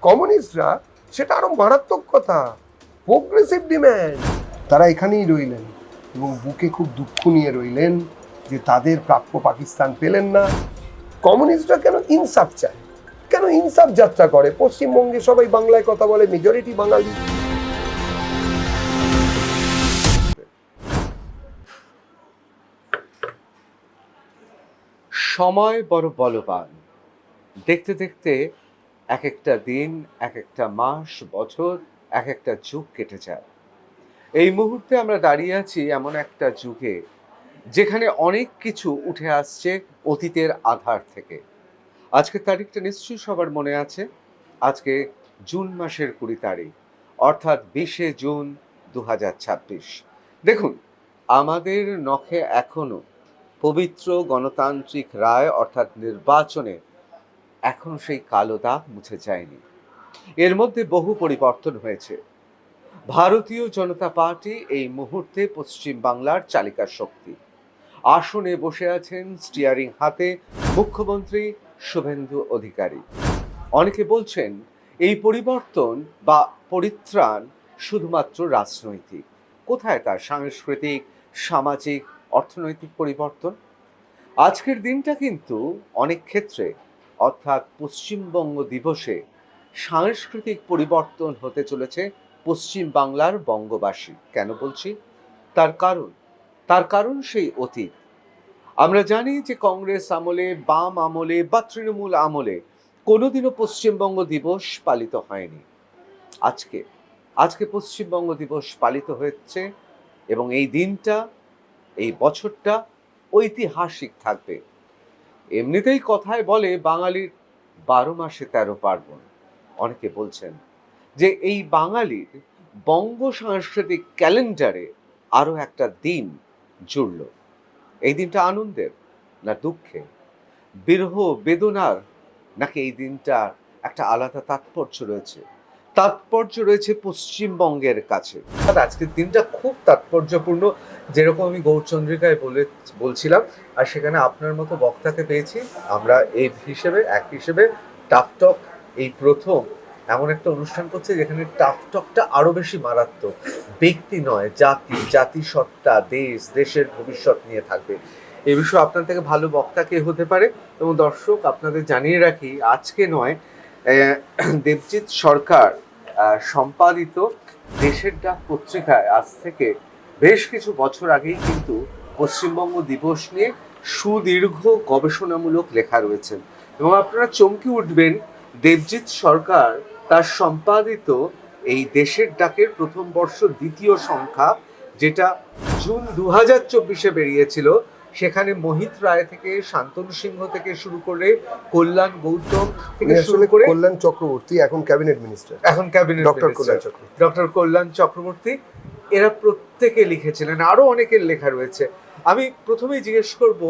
কমিউনিস্টরা সেটা আরো মারাত্মক কথা, প্রোগ্রেসিভ ডিম্যান্ড। তারা এখানেই রইলেন এবং বুকে খুব দুঃখ নিয়ে রইলেন যে তাদের প্রাপ্য পাকিস্তান পেলেন না। কমিউনিস্টরা কেন ইনসাফ চায়, কেন ইনসাফ যাত্রা করে? পশ্চিমবঙ্গে সবাই বাংলায় কথা বলে, মেজরিটি বাঙালি। সময় বড় বলবান। দেখতে দেখতে এক একটা দিন, এক একটা মাস, বছর, এক একটা যুগ কেটে যায়। এই মুহূর্তে আমরা দাঁড়িয়ে আছি এমন একটা যুগে যেখানে অনেক কিছু উঠে আসছে অতীতের আধার থেকে। আজকের তারিখটা নিশ্চয়ই সবার মনে আছে। আজকে জুন মাসের 20 তারিখ, অর্থাৎ 20শে জুন 2026। দেখুন, আমাদের নখে এখনো পবিত্র গণতান্ত্রিক রায় অর্থাৎ নির্বাচনে এখনো সেই কালো দাগ মুছে যায়নি। এর মধ্যে বহু পরিবর্তন হয়েছে। ভারতীয় জনতা পার্টি এই মুহূর্তে পশ্চিম বাংলার চালিকা শক্তি। আসনে বসে আছেন স্টিয়ারিং হাতে মুখ্যমন্ত্রী শুভেন্দু অধিকারী। অনেকে বলছেন এই পরিবর্তন বা পরিত্রাণ শুধুমাত্র রাজনৈতিক। কোথায় তার সাংস্কৃতিক, সামাজিক, অর্থনৈতিক পরিবর্তন? আজকের দিনটা কিন্তু অনেক ক্ষেত্রে অর্থাৎ পশ্চিমবঙ্গ দিবসে সাংস্কৃতিক পরিবর্তন হতে চলেছে পশ্চিম বাংলার বঙ্গবাসী। কেন বলছি? তার কারণ সেই অতীত। আমরা জানি যে কংগ্রেস আমলে, বাম আমলে বা তৃণমূল আমলে কোনোদিনও পশ্চিমবঙ্গ দিবস পালিত হয়নি। আজকে পশ্চিমবঙ্গ দিবস পালিত হচ্ছে এবং এই দিনটা, এই বছরটা ঐতিহাসিক থাকবে। এমনিতেই কথায় বলে বাঙালির 12 মাসে 13 পার্বণ। অনেকে বলছেন যে এই বাঙালির বঙ্গ সাংস্কৃতিক ক্যালেন্ডারে আরো একটা দিন জুড়ল। এই দিনটা আনন্দের না দুঃখের, বিরহ বেদনার, নাকি এই দিনটার একটা আলাদা তাৎপর্য রয়েছে পশ্চিমবঙ্গের কাছে? আজকের দিনটা খুব তাৎপর্যপূর্ণ, যেরকম আমি গৌরচন্দ্রিকায় বলছিলাম, আর সেখানে আপনার মতো বক্তাকে পেয়েছি। আমরা এক হিসেবে টাফ টক এই প্রথম এমন একটা অনুষ্ঠান করছে যেখানে টাফ টকটা আরো বেশি মারাত্মক। ব্যক্তি নয়, জাতিসত্তা, দেশের ভবিষ্যৎ নিয়ে থাকবে। এ বিষয়ে আপনার থেকে ভালো বক্তা কে হতে পারে? এবং দর্শক, আপনাদের জানিয়ে রাখি, আজকে নয়, দেবজিৎ সরকার সম্পাদিত দেশের ডাক পত্রিকায় আজ থেকে বেশ কিছু বছর আগেই কিন্তু পশ্চিমবঙ্গ দিবস নিয়ে সুদীর্ঘ গবেষণামূলক লেখা রয়েছে। এবং আপনারা চমকে উঠবেন, দেবজিৎ সরকার তার সম্পাদিত এই দেশের ডাকের প্রথম বর্ষ দ্বিতীয় সংখ্যা, যেটা জুন 2024-এ বেরিয়েছিল, সেখানে মোহিত রায় থেকে, শান্তনু সিংহ থেকে শুরু করে কল্যাণ গৌতম থেকে শুরু করে কল্যাণ চক্রবর্তী, এখন ক্যাবিনেট মিনিস্টার, ডক্টর কল্যাণ চক্রবর্তী, এরা প্রত্যেকে লিখেছিলেন। আরো অনেকের লেখা রয়েছে। আমি প্রথমেই জিজ্ঞেস করব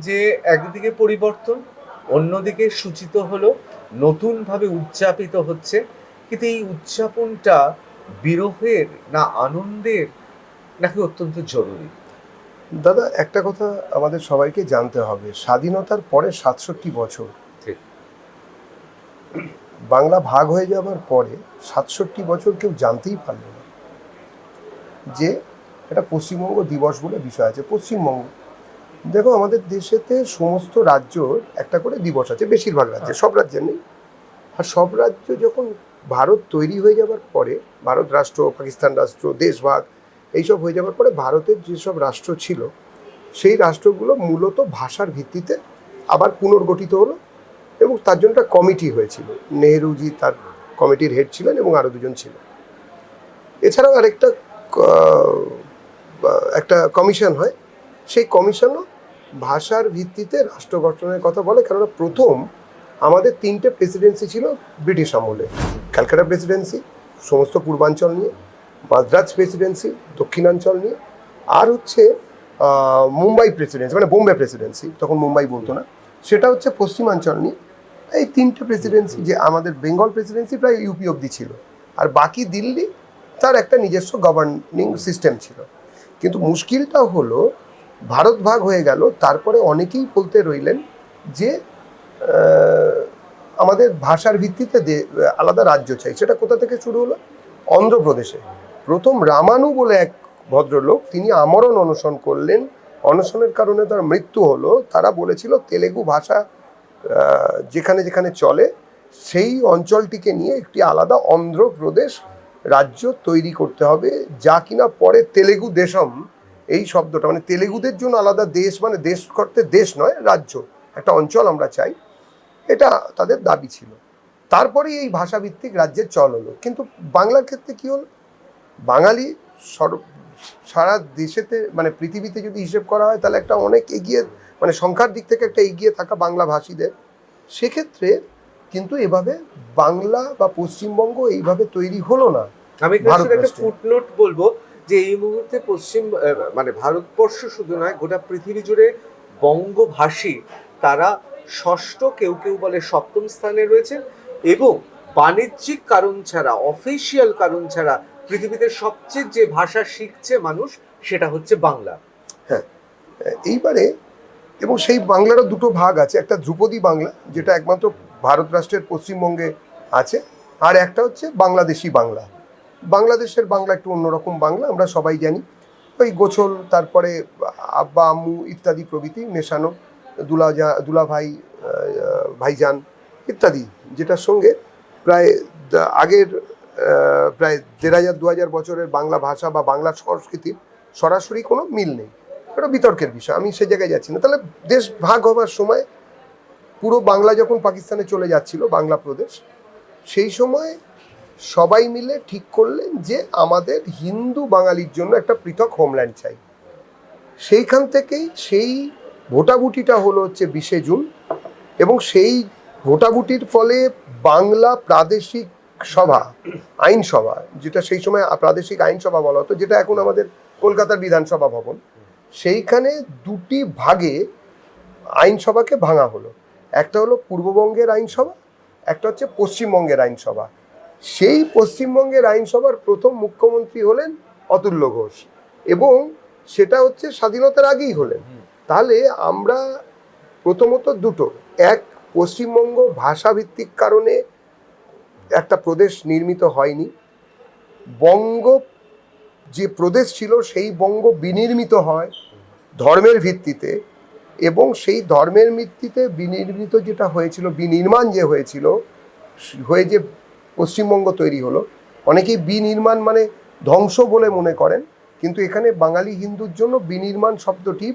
যে একদিকে পরিবর্তন, অন্যদিকে সূচিত হলো, নতুনভাবে উদযাপিত হচ্ছে, কিন্তু এই উদযাপনটা বিরহের না আনন্দের, নাকি অত্যন্ত জরুরি? দাদা, একটা কথা আমাদের সবাইকে জানতে হবে, স্বাধীনতার পরে 67 বছর, ঠিক, বাংলা ভাগ হয়ে যাওয়ার পরে 67 বছর কেউ জানতেই পারল না যে এটা পশ্চিমবঙ্গ দিবস বলে বিষয় আছে। পশ্চিমবঙ্গ, দেখো, আমাদের দেশেতে সমস্ত রাজ্যর একটা করে দিবস আছে, বেশিরভাগ রাজ্যে, সব রাজ্যে নেই। আর সব রাজ্য যখন ভারত তৈরি হয়ে যাবার পরে, ভারত রাষ্ট্র, পাকিস্তান রাষ্ট্র, দেশভাগ এইসব হয়ে যাওয়ার পরে ভারতের যেসব রাষ্ট্র ছিল সেই রাষ্ট্রগুলো মূলত ভাষার ভিত্তিতে আবার পুনর্গঠিত হলো এবং তার জন্য একটা কমিটি হয়েছিল। নেহরুজি তার কমিটির হেড ছিলেন এবং আরও দুজন ছিলেন। এছাড়াও আরেকটা একটা কমিশন হয়, সেই কমিশনও ভাষার ভিত্তিতে রাষ্ট্র গঠনের কথা বলে। কেননা প্রথম আমাদের 3টে প্রেসিডেন্সি ছিল ব্রিটিশ আমলে। ক্যালকাটা প্রেসিডেন্সি সমস্ত পূর্বাঞ্চল নিয়ে, মাদ্রাজ প্রেসিডেন্সি দক্ষিণাঞ্চল নিয়ে, আর হচ্ছে মুম্বাই প্রেসিডেন্সি, মানে বোম্বে প্রেসিডেন্সি, তখন মুম্বাই বলতো না, সেটা হচ্ছে পশ্চিমাঞ্চল নিয়ে। এই 3টে প্রেসিডেন্সি, যে আমাদের বেঙ্গল প্রেসিডেন্সি প্রায় ইউপি অবধি ছিল, আর বাকি দিল্লি, তার একটা নিজস্ব গভর্নিং সিস্টেম ছিল। কিন্তু মুশকিলটা হলো, ভারত ভাগ হয়ে গেল, তারপরে অনেকেই বলতে রইলেন যে আমাদের ভাষার ভিত্তিতে আলাদা রাজ্য চাই। সেটা কোথা থেকে শুরু হলো? অন্ধ্রপ্রদেশে প্রথম রামানু বলে এক ভদ্রলোক, তিনি আমরণ অনশন করলেন। অনশনের কারণে তার মৃত্যু হলো। তারা বলেছিল তেলেগু ভাষা যেখানে যেখানে চলে সেই অঞ্চলটিকে নিয়ে একটি আলাদা অন্ধ্রপ্রদেশ রাজ্য তৈরি করতে হবে, যা কিনা পরে তেলেগু দেশম, এই শব্দটা মানে তেলেগুদের জন্য আলাদা দেশ, মানে দেশ করতে দেশ নয়, রাজ্য, একটা অঞ্চল আমরা চাই, এটা তাদের দাবি ছিল। তারপরে এই ভাষাভিত্তিক রাজ্যের চল হলো। কিন্তু বাংলার ক্ষেত্রে কি হলো? বাঙালি সারা দেশেতে মানে পৃথিবীতে যদি হিসেব করা হয় তাহলে একটা অনেক এগিয়ে, মানে সংখ্যার দিক থেকে একটা এগিয়ে থাকা বাংলা ভাষীদের। সেক্ষেত্রে কিন্তু এভাবে বাংলা বা পশ্চিমবঙ্গ এইভাবে তৈরি হলো না। আমি একটা ফুটনোট বলবো যে এই মুহূর্তে মানে ভারতবর্ষ শুধু নয়, গোটা পৃথিবী জুড়ে বঙ্গভাষী তারা ষষ্ঠ, কেউ কেউ বলে সপ্তম স্থানে রয়েছে, এবং বাণিজ্যিক কারণ ছাড়া, অফিসিয়াল কারণ ছাড়া পৃথিবীতে সবচেয়ে যে ভাষা শিখছে মানুষ সেটা হচ্ছে বাংলা। হ্যাঁ, এইবারে এবং সেই বাংলারও দুটো ভাগ আছে, একটা ধ্রুপদী বাংলা যেটা একমাত্র ভারত রাষ্ট্রের পশ্চিমবঙ্গে আছে, আর একটা হচ্ছে বাংলাদেশি বাংলা। বাংলাদেশের বাংলা একটু অন্যরকম বাংলা, আমরা সবাই জানি। ওই গোছল, তারপরে আব্বা আম্মু ইত্যাদি প্রভৃতি মেশানো, দুলাভাই, ভাইজান ইত্যাদি, যেটার সঙ্গে প্রায় আগের প্রায় 1500-2000 বছরের বাংলা ভাষা বা বাংলা সংস্কৃতির সরাসরি কোনো মিল নেই। এটা বিতর্কের বিষয়, আমি সে জায়গায় যাচ্ছি না। তাহলে দেশ ভাগ হবার সময় পুরো বাংলা যখন পাকিস্তানে চলে যাচ্ছিল, বাংলা প্রদেশ, সেই সময় সবাই মিলে ঠিক করলেন যে আমাদের হিন্দু বাঙালির জন্য একটা পৃথক হোমল্যান্ড চাই। সেইখান থেকেই সেই ভোটাভুটিটা হলো হচ্ছে 20শে জুন, এবং সেই ভোটাভুটির ফলে বাংলা প্রাদেশিক সভা, আইনসভা, যেটা সেই সময় প্রাদেশিক আইনসভা বলা হতো, যেটা এখন আমাদের কলকাতার বিধানসভা ভবন, সেইখানে দুটি ভাগে আইনসভাকে ভাঙা হলো। একটা হলো পূর্ববঙ্গের আইনসভা, একটা হচ্ছে পশ্চিমবঙ্গের আইনসভা। সেই পশ্চিমবঙ্গের আইনসভার প্রথম মুখ্যমন্ত্রী হলেন অতুল্য ঘোষ, এবং সেটা হচ্ছে স্বাধীনতার আগেই হলেন। তাহলে আমরা প্রথমত দুটো, এক, পশ্চিমবঙ্গ ভাষাভিত্তিক কারণে একটা প্রদেশ নির্মিত হয়নি, বঙ্গ যে প্রদেশ ছিল সেই বঙ্গ বিনির্মিত হয় ধর্মের ভিত্তিতে, এবং সেই ধর্মের ভিত্তিতে বিনির্মিত যেটা হয়েছিল, বিনির্মাণ যে হয়েছিল, হয়ে যে পশ্চিমবঙ্গ তৈরি হলো। অনেকেই বিনির্মাণ মানে ধ্বংস বলে মনে করেন, কিন্তু এখানে বাঙালি হিন্দুর জন্য বিনির্মাণ শব্দটি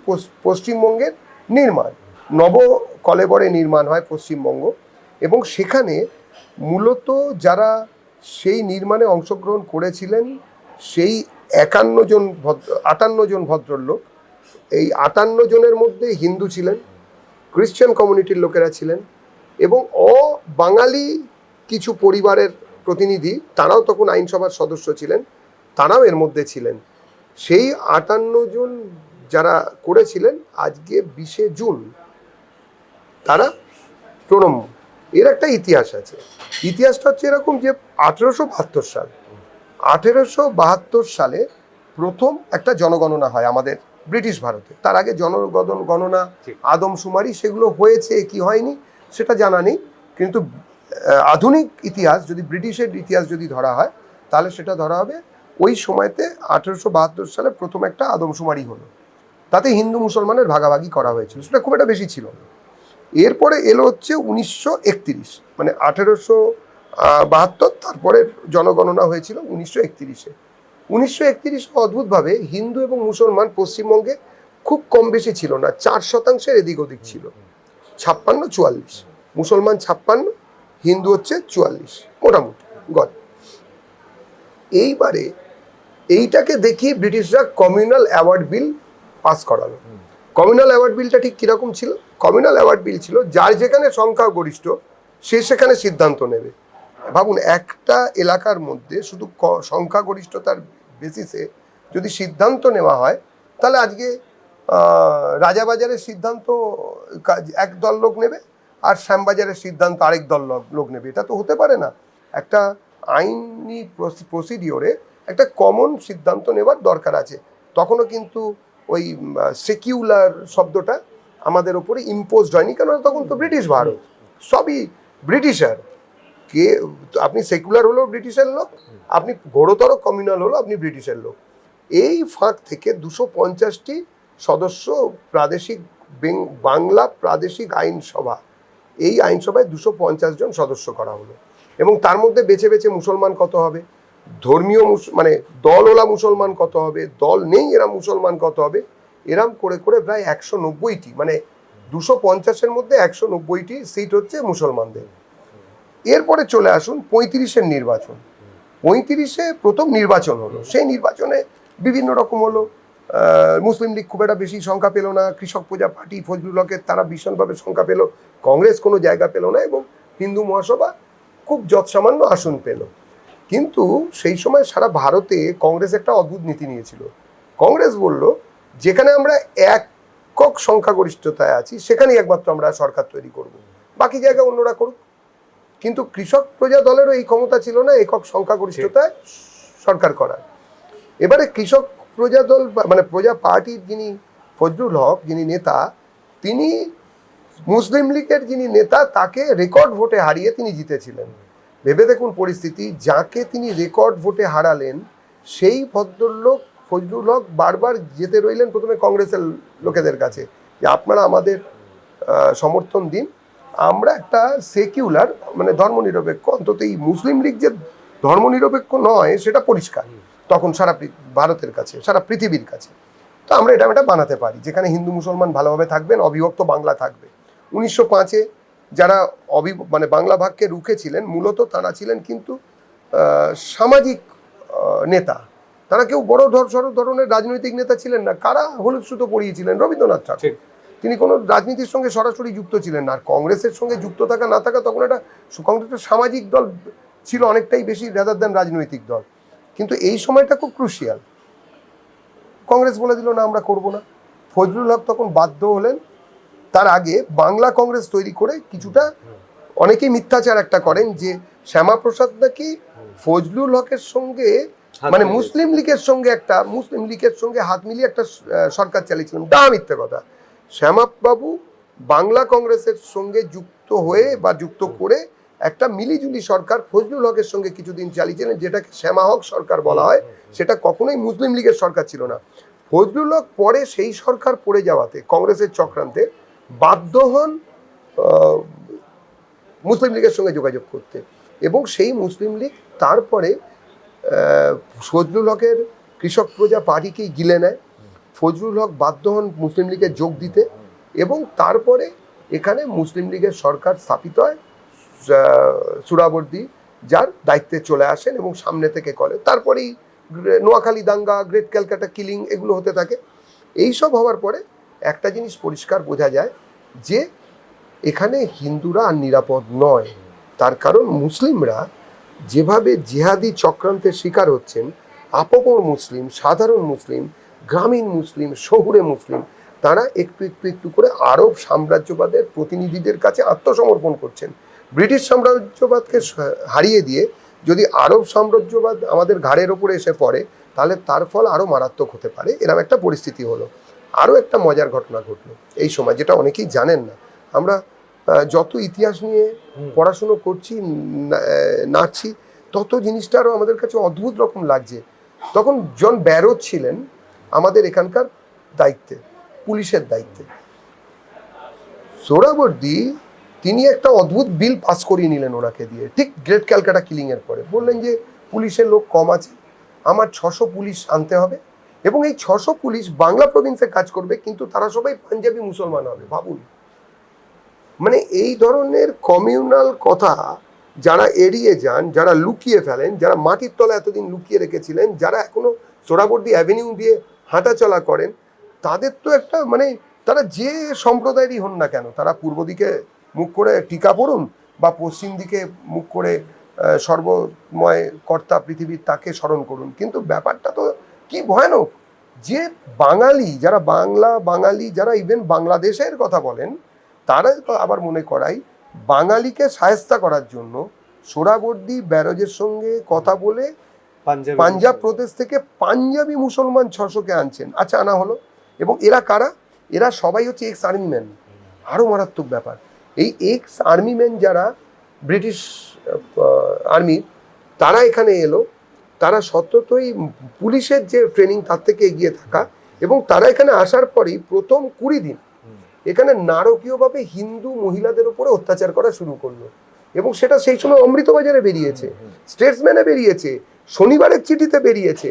পশ্চিমবঙ্গের নির্মাণ, নব কলেবরে নির্মাণ হয় পশ্চিমবঙ্গ। এবং সেখানে মূলত যারা সেই নির্মাণে অংশগ্রহণ করেছিলেন সেই 58 জন ভদ্রলোক, এই 58 জনের মধ্যে হিন্দু ছিলেন, ক্রিশ্চিয়ান কমিউনিটির লোকেরা ছিলেন, এবং অবাঙালি কিছু পরিবারের প্রতিনিধি, তারাও তখন আইনসভার সদস্য ছিলেন, তারাও এর মধ্যে ছিলেন। সেই 58 জন যারা করেছিলেন, আজকে 20শে জুন তারা প্রণম্য। এর একটা ইতিহাস আছে। ইতিহাসটা হচ্ছে এরকম যে 1872 সালে প্রথম একটা জনগণনা হয় আমাদের ব্রিটিশ ভারতে। তার আগে জনগণনা, আদমশুমারি, সেগুলো হয়েছে কি হয়নি সেটা জানা নেই, কিন্তু আধুনিক ইতিহাস যদি ব্রিটিশের ইতিহাস যদি ধরা হয় তাহলে সেটা ধরা হবে ওই সময়তে 1872 সালে প্রথম একটা আদমশুমারি হলো। তাতে হিন্দু মুসলমানের ভাগাভাগি করা হয়েছিল, সেটা খুব একটা বেশি ছিল না। এরপরে এলো হচ্ছে 1931, মানে 1872, তারপরে জনগণনা হয়েছিল 1931-এ। 1931 অদ্ভুতভাবে হিন্দু এবং মুসলমান পশ্চিমবঙ্গে খুব কম বেশি ছিল না, 4% এদিক ওদিক ছিল, 56-44, মুসলমান 56, হিন্দু হচ্ছে 44, মোটামুটি গড়। এইবারে এইটাকে দেখিয়ে ব্রিটিশরা কমিউনাল অ্যাওয়ার্ড বিল পাস করালো। কমিউনাল অ্যাওয়ার্ড বিলটা ঠিক কীরকম ছিল? কমিউনাল অ্যাওয়ার্ড বিল ছিল যার যেখানে সংখ্যাগরিষ্ঠ সে সেখানে সিদ্ধান্ত নেবে। ভাবুন, একটা এলাকার মধ্যে শুধু সংখ্যাগরিষ্ঠতার বেসিসে যদি সিদ্ধান্ত নেওয়া হয়, তাহলে আজকে রাজাবাজারের সিদ্ধান্ত এক দল লোক নেবে, আর শ্যামবাজারের সিদ্ধান্ত আরেক দল লোক নেবে। এটা তো হতে পারে না। একটা আইনি প্রসিডিওরে একটা কমন সিদ্ধান্ত নেবার দরকার আছে। তখনও কিন্তু ওই সেকিউলার শব্দটা আমাদের ওপরে ইম্পোজড হয়নি, কেন তখন তো ব্রিটিশ ভারত, সবই ব্রিটিশার কে, আপনি সেকুলার হলেও ব্রিটিশের লোক, আপনি ঘোরতর কমিউনাল হলো আপনি ব্রিটিশের লোক। এই ফাঁক থেকে 250টি সদস্য প্রাদেশিক বাংলা প্রাদেশিক আইনসভা, এই আইনসভায় 250 জন সদস্য করা হলো, এবং তার মধ্যে বেছে বেছে মুসলমান কত হবে, ধর্মীয় মানে দলওয়ালা মুসলমান কত হবে, দল নেই এরা মুসলমান কত হবে, এরম করে করে প্রায় 190টি, মানে 250-এর মধ্যে 190টি সিট হচ্ছে মুসলমানদের। এরপরে চলে আসুন 35-এর নির্বাচন। 35-এ প্রথম নির্বাচন হলো, সেই নির্বাচনে বিভিন্ন রকম হলো। মুসলিম লীগ খুব একটা বেশি সংখ্যা পেল না, কৃষক প্রজা পার্টি ফজলুল হকের তারা ভীষণভাবে সংখ্যা পেল, কংগ্রেস কোনো জায়গা পেল না, এবং হিন্দু মহাসভা খুব যৎসামান্য আসন পেল। কিন্তু সেই সময় সারা ভারতে কংগ্রেস একটা অদ্ভুত নীতি নিয়েছিল। কংগ্রেস বলল, যেখানে আমরা একক সংখ্যাগরিষ্ঠতায় আছি সেখানেই একমাত্র আমরা সরকার তৈরি করব, বাকি জায়গায় অন্যরা করুক। কিন্তু কৃষক প্রজা দলেরও এই ক্ষমতা ছিল না একক সংখ্যাগরিষ্ঠতায় সরকার করার। এবারে কৃষক প্রজা দল মানে প্রজা পার্টির যিনি ফজলুল হক, যিনি নেতা, তিনি মুসলিম লীগের যিনি নেতা তাকে রেকর্ড ভোটে হারিয়ে তিনি জিতেছিলেন। ভেবে দেখুন পরিস্থিতি, যাকে তিনি রেকর্ড ভোটে হারালেন সেই ভদ্রলোক ফজলুল হক বারবার যেতে রইলেন প্রথমে কংগ্রেসের লোকেদের কাছে যে আপনারা আমাদের সমর্থন দিন, আমরা একটা সেকুলার মানে ধর্মনিরপেক্ষ, অন্তত এই মুসলিম লীগ যে ধর্মনিরপেক্ষ নয় সেটা পরিষ্কার তখন সারা ভারতের কাছে, সারা পৃথিবীর কাছে। তো আমরা এটা বানাতে পারি যেখানে হিন্দু মুসলমান ভালোভাবে থাকবেন, অবিভক্ত বাংলা থাকবে। 1905-এ যারা মানে বাংলা ভাগকে রুখেছিলেন মূলত তারা ছিলেন কিন্তু সামাজিক নেতা, তারা কেউ বড় ধরনের রাজনৈতিক নেতা ছিলেন না। কারা হলুদ সুতো পরিয়েছিলেন? রবীন্দ্রনাথ ঠাকুর। তিনি কোনো রাজনীতির সঙ্গে সরাসরি যুক্ত ছিলেন না। আর কংগ্রেসের সঙ্গে যুক্ত থাকা না থাকা তখন একটা কংগ্রেসের সামাজিক দল ছিল অনেকটাই বেশি রাদার দেন রাজনৈতিক দল। কিন্তু এই সময়টা খুব ক্রুশিয়াল। কংগ্রেস বলে দিল না আমরা করব না। ফজলুল হক তখন বাধ্য হলেন। তার আগে বাংলা কংগ্রেস তৈরি করে কিছুটা, অনেকেই মিথ্যাচার একটা করেন যে শ্যামাপ্রসাদ নাকি ফজলুল হকের সঙ্গে মানে মুসলিম লীগের সঙ্গে হাত মিলিয়ে একটা সরকার চালিয়েছিলেন। মিথ্যে কথা। শ্যামাবাবু বাংলা কংগ্রেসের সঙ্গে যুক্ত হয়ে বা যুক্ত করে একটা মিলিজুলি সরকার ফজলুল হকের সঙ্গে কিছুদিন চালিয়েছিলেন, যেটাকে শ্যামা হক সরকার বলা হয়। সেটা কখনোই মুসলিম লীগের সরকার ছিল না। ফজলুল হক পরে সেই সরকার পড়ে যাওয়াতে কংগ্রেসের চক্রান্তে বাধ্য হন মুসলিম লীগের সঙ্গে যোগাযোগ করতে, এবং সেই মুসলিম লীগ তারপরে ফজলুল হকের কৃষক প্রজা পার্টিকেই গিলে নেয়। ফজলুল হক বাধ্য হন মুসলিম লীগে যোগ দিতে, এবং তারপরে এখানে মুসলিম লীগের সরকার স্থাপিত হয়। সুরাবর্দী যার দায়িত্বে চলে আসেন এবং সামনে থেকে করে। তারপরেই নোয়াখালী দাঙ্গা, গ্রেট ক্যালকাটা কিলিং এগুলো হতে থাকে। এইসব হওয়ার পরে একটা জিনিস পরিষ্কার বোঝা যায় যে এখানে হিন্দুরা আর নিরাপদ নয়। তার কারণ মুসলিমরা যেভাবে জিহাদি চক্রান্তের শিকার হচ্ছেন, আপপর মুসলিম, সাধারণ মুসলিম, গ্রামীণ মুসলিম, শহুরে মুসলিম, তারা একটু একটু একটু করে আরব সাম্রাজ্যবাদের প্রতিনিধিদের কাছে আত্মসমর্পণ করছেন। ব্রিটিশ সাম্রাজ্যবাদকে হারিয়ে দিয়ে যদি আরব সাম্রাজ্যবাদ আমাদের ঘাড়ের ওপরে এসে পড়ে তাহলে তার ফল আরও মারাত্মক হতে পারে। এরকম একটা পরিস্থিতি হলো। আরও একটা মজার ঘটনা ঘটলো এই সময়, যেটা অনেকেই জানেন না। আমরা যত ইতিহাস নিয়ে পড়াশুনো করছি, নাচছি, তত জিনিসটা আরও আমাদের কাছে অদ্ভুত রকম লাগছে। তখন জন ব্যারোজ ছিলেন আমাদের এখানকার দায়িত্বে, পুলিশের দায়িত্বে। সোহরাওয়ার্দী তিনি একটা অদ্ভুত বিল পাস করিয়ে নিলেন ওনাকে দিয়ে, ঠিক গ্রেট ক্যালকাটা কিলিংয়ের পরে। বললেন যে পুলিশের লোক কম আছে, আমার 600 পুলিশ আনতে হবে, এবং এই 600 পুলিশ বাংলা প্রভিন্সে কাজ করবে, কিন্তু তারা সবাই পাঞ্জাবি মুসলমান হবে। ভাবুন, মানে এই ধরনের কমিউনাল কথা যারা এড়িয়ে যান, যারা লুকিয়ে ফেলেন, যারা মাটির তলা এতদিন লুকিয়ে রেখেছিলেন, যারা এখনো সোহরাওয়ার্দী অ্যাভিনিউ দিয়ে হাঁটাচলা করেন, তাদের তো একটা মানে তারা যে সম্প্রদায়েরই হন না কেন, তারা পূর্ব দিকে মুখ করে টিকা পড়ুন বা পশ্চিম দিকে মুখ করে সর্বময় কর্তা পৃথিবীর তাকে স্মরণ করুন, কিন্তু ব্যাপারটা তো কি ভয়ানক যে বাঙালি, যারা বাঙালি যারা ইভেন বাংলাদেশের কথা বলেন, তারা আবার মনে করাই বাঙালিকে শায়েস্তা করার জন্য সোহরাওয়ার্দী ব্যারোজের সঙ্গে কথা বলে পাঞ্জাব প্রদেশ থেকে পাঞ্জাবি মুসলমান 600-কে আনছেন। আচ্ছা, আনা হলো, এবং এরা কারা? এরা সবাই হচ্ছে এক্স আর্মি ম্যান। আরও মারাত্মক ব্যাপার, এই এক্স আর্মি ম্যান যারা ব্রিটিশ আর্মি, তারা এখানে এলো, তারা সততই পুলিশের যে ট্রেনিং তার থেকে এগিয়ে থাকা, এবং তারা এখানে আসার পরেই প্রথম 20 দিন এখানে নারকীয়ভাবে হিন্দু মহিলাদের উপরে অত্যাচার করা শুরু করলো। এবং সেটা সেই সময় অমৃতবাজারে বেরিয়েছে, স্টেটসম্যানে বেরিয়েছে, শনিবারের চিঠিতে বেরিয়েছে,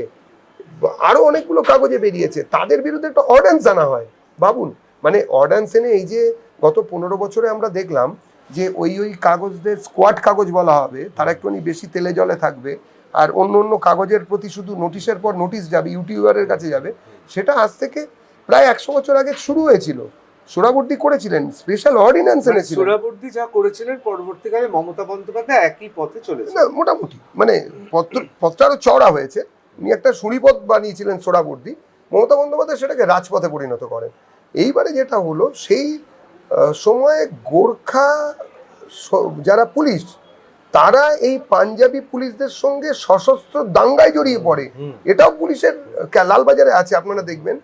আরো অনেকগুলো কাগজে বেরিয়েছে। তাদের বিরুদ্ধে একটা অর্ডান্স আনা হয়। ভাবুন, মানে অর্ডান্স এনে এই যে গত 15 বছরে আমরা দেখলাম যে ওই কাগজদের স্কোয়াড কাগজ বলা হবে, তারা একটুখানি বেশি তেলে জলে থাকবে, আর অন্য অন্য কাগজের প্রতি শুধু নোটিশের পর নোটিশ যাবে, ইউটিউবারের কাছে যাবে। সেটা আজ থেকে প্রায় 100 বছর আগে শুরু হয়েছিল। সোহরাবুর্দি করেছিলেন, স্পেশাল অর্ডিন্যান্স এনেছিলেন। সোহরাবুর্দি যা করেছিলেন, পরবর্তীকালে মমতা বন্দ্যোপাধ্যায় একই পথে চলেছে। না, মোটামুটি মানে পথটা আরো চওড়া হয়েছে। উনি একটা সুড়িপথ বানিয়েছিলেন সোহরাবুর্দি, মমতা বন্দ্যোপাধ্যায় সেটাকে রাজপথে পরিণত করেন। এইবারে যেটা হলো, সেই সময়ে গোর্খা যারা পুলিশ, তারা এই পাঞ্জাবি পুলিশদের সঙ্গে সশস্ত্র দাঙ্গায় জড়িয়ে পড়ে। এটাও পুলিশের লালবাজারে আছে, আপনারা দেখবেন।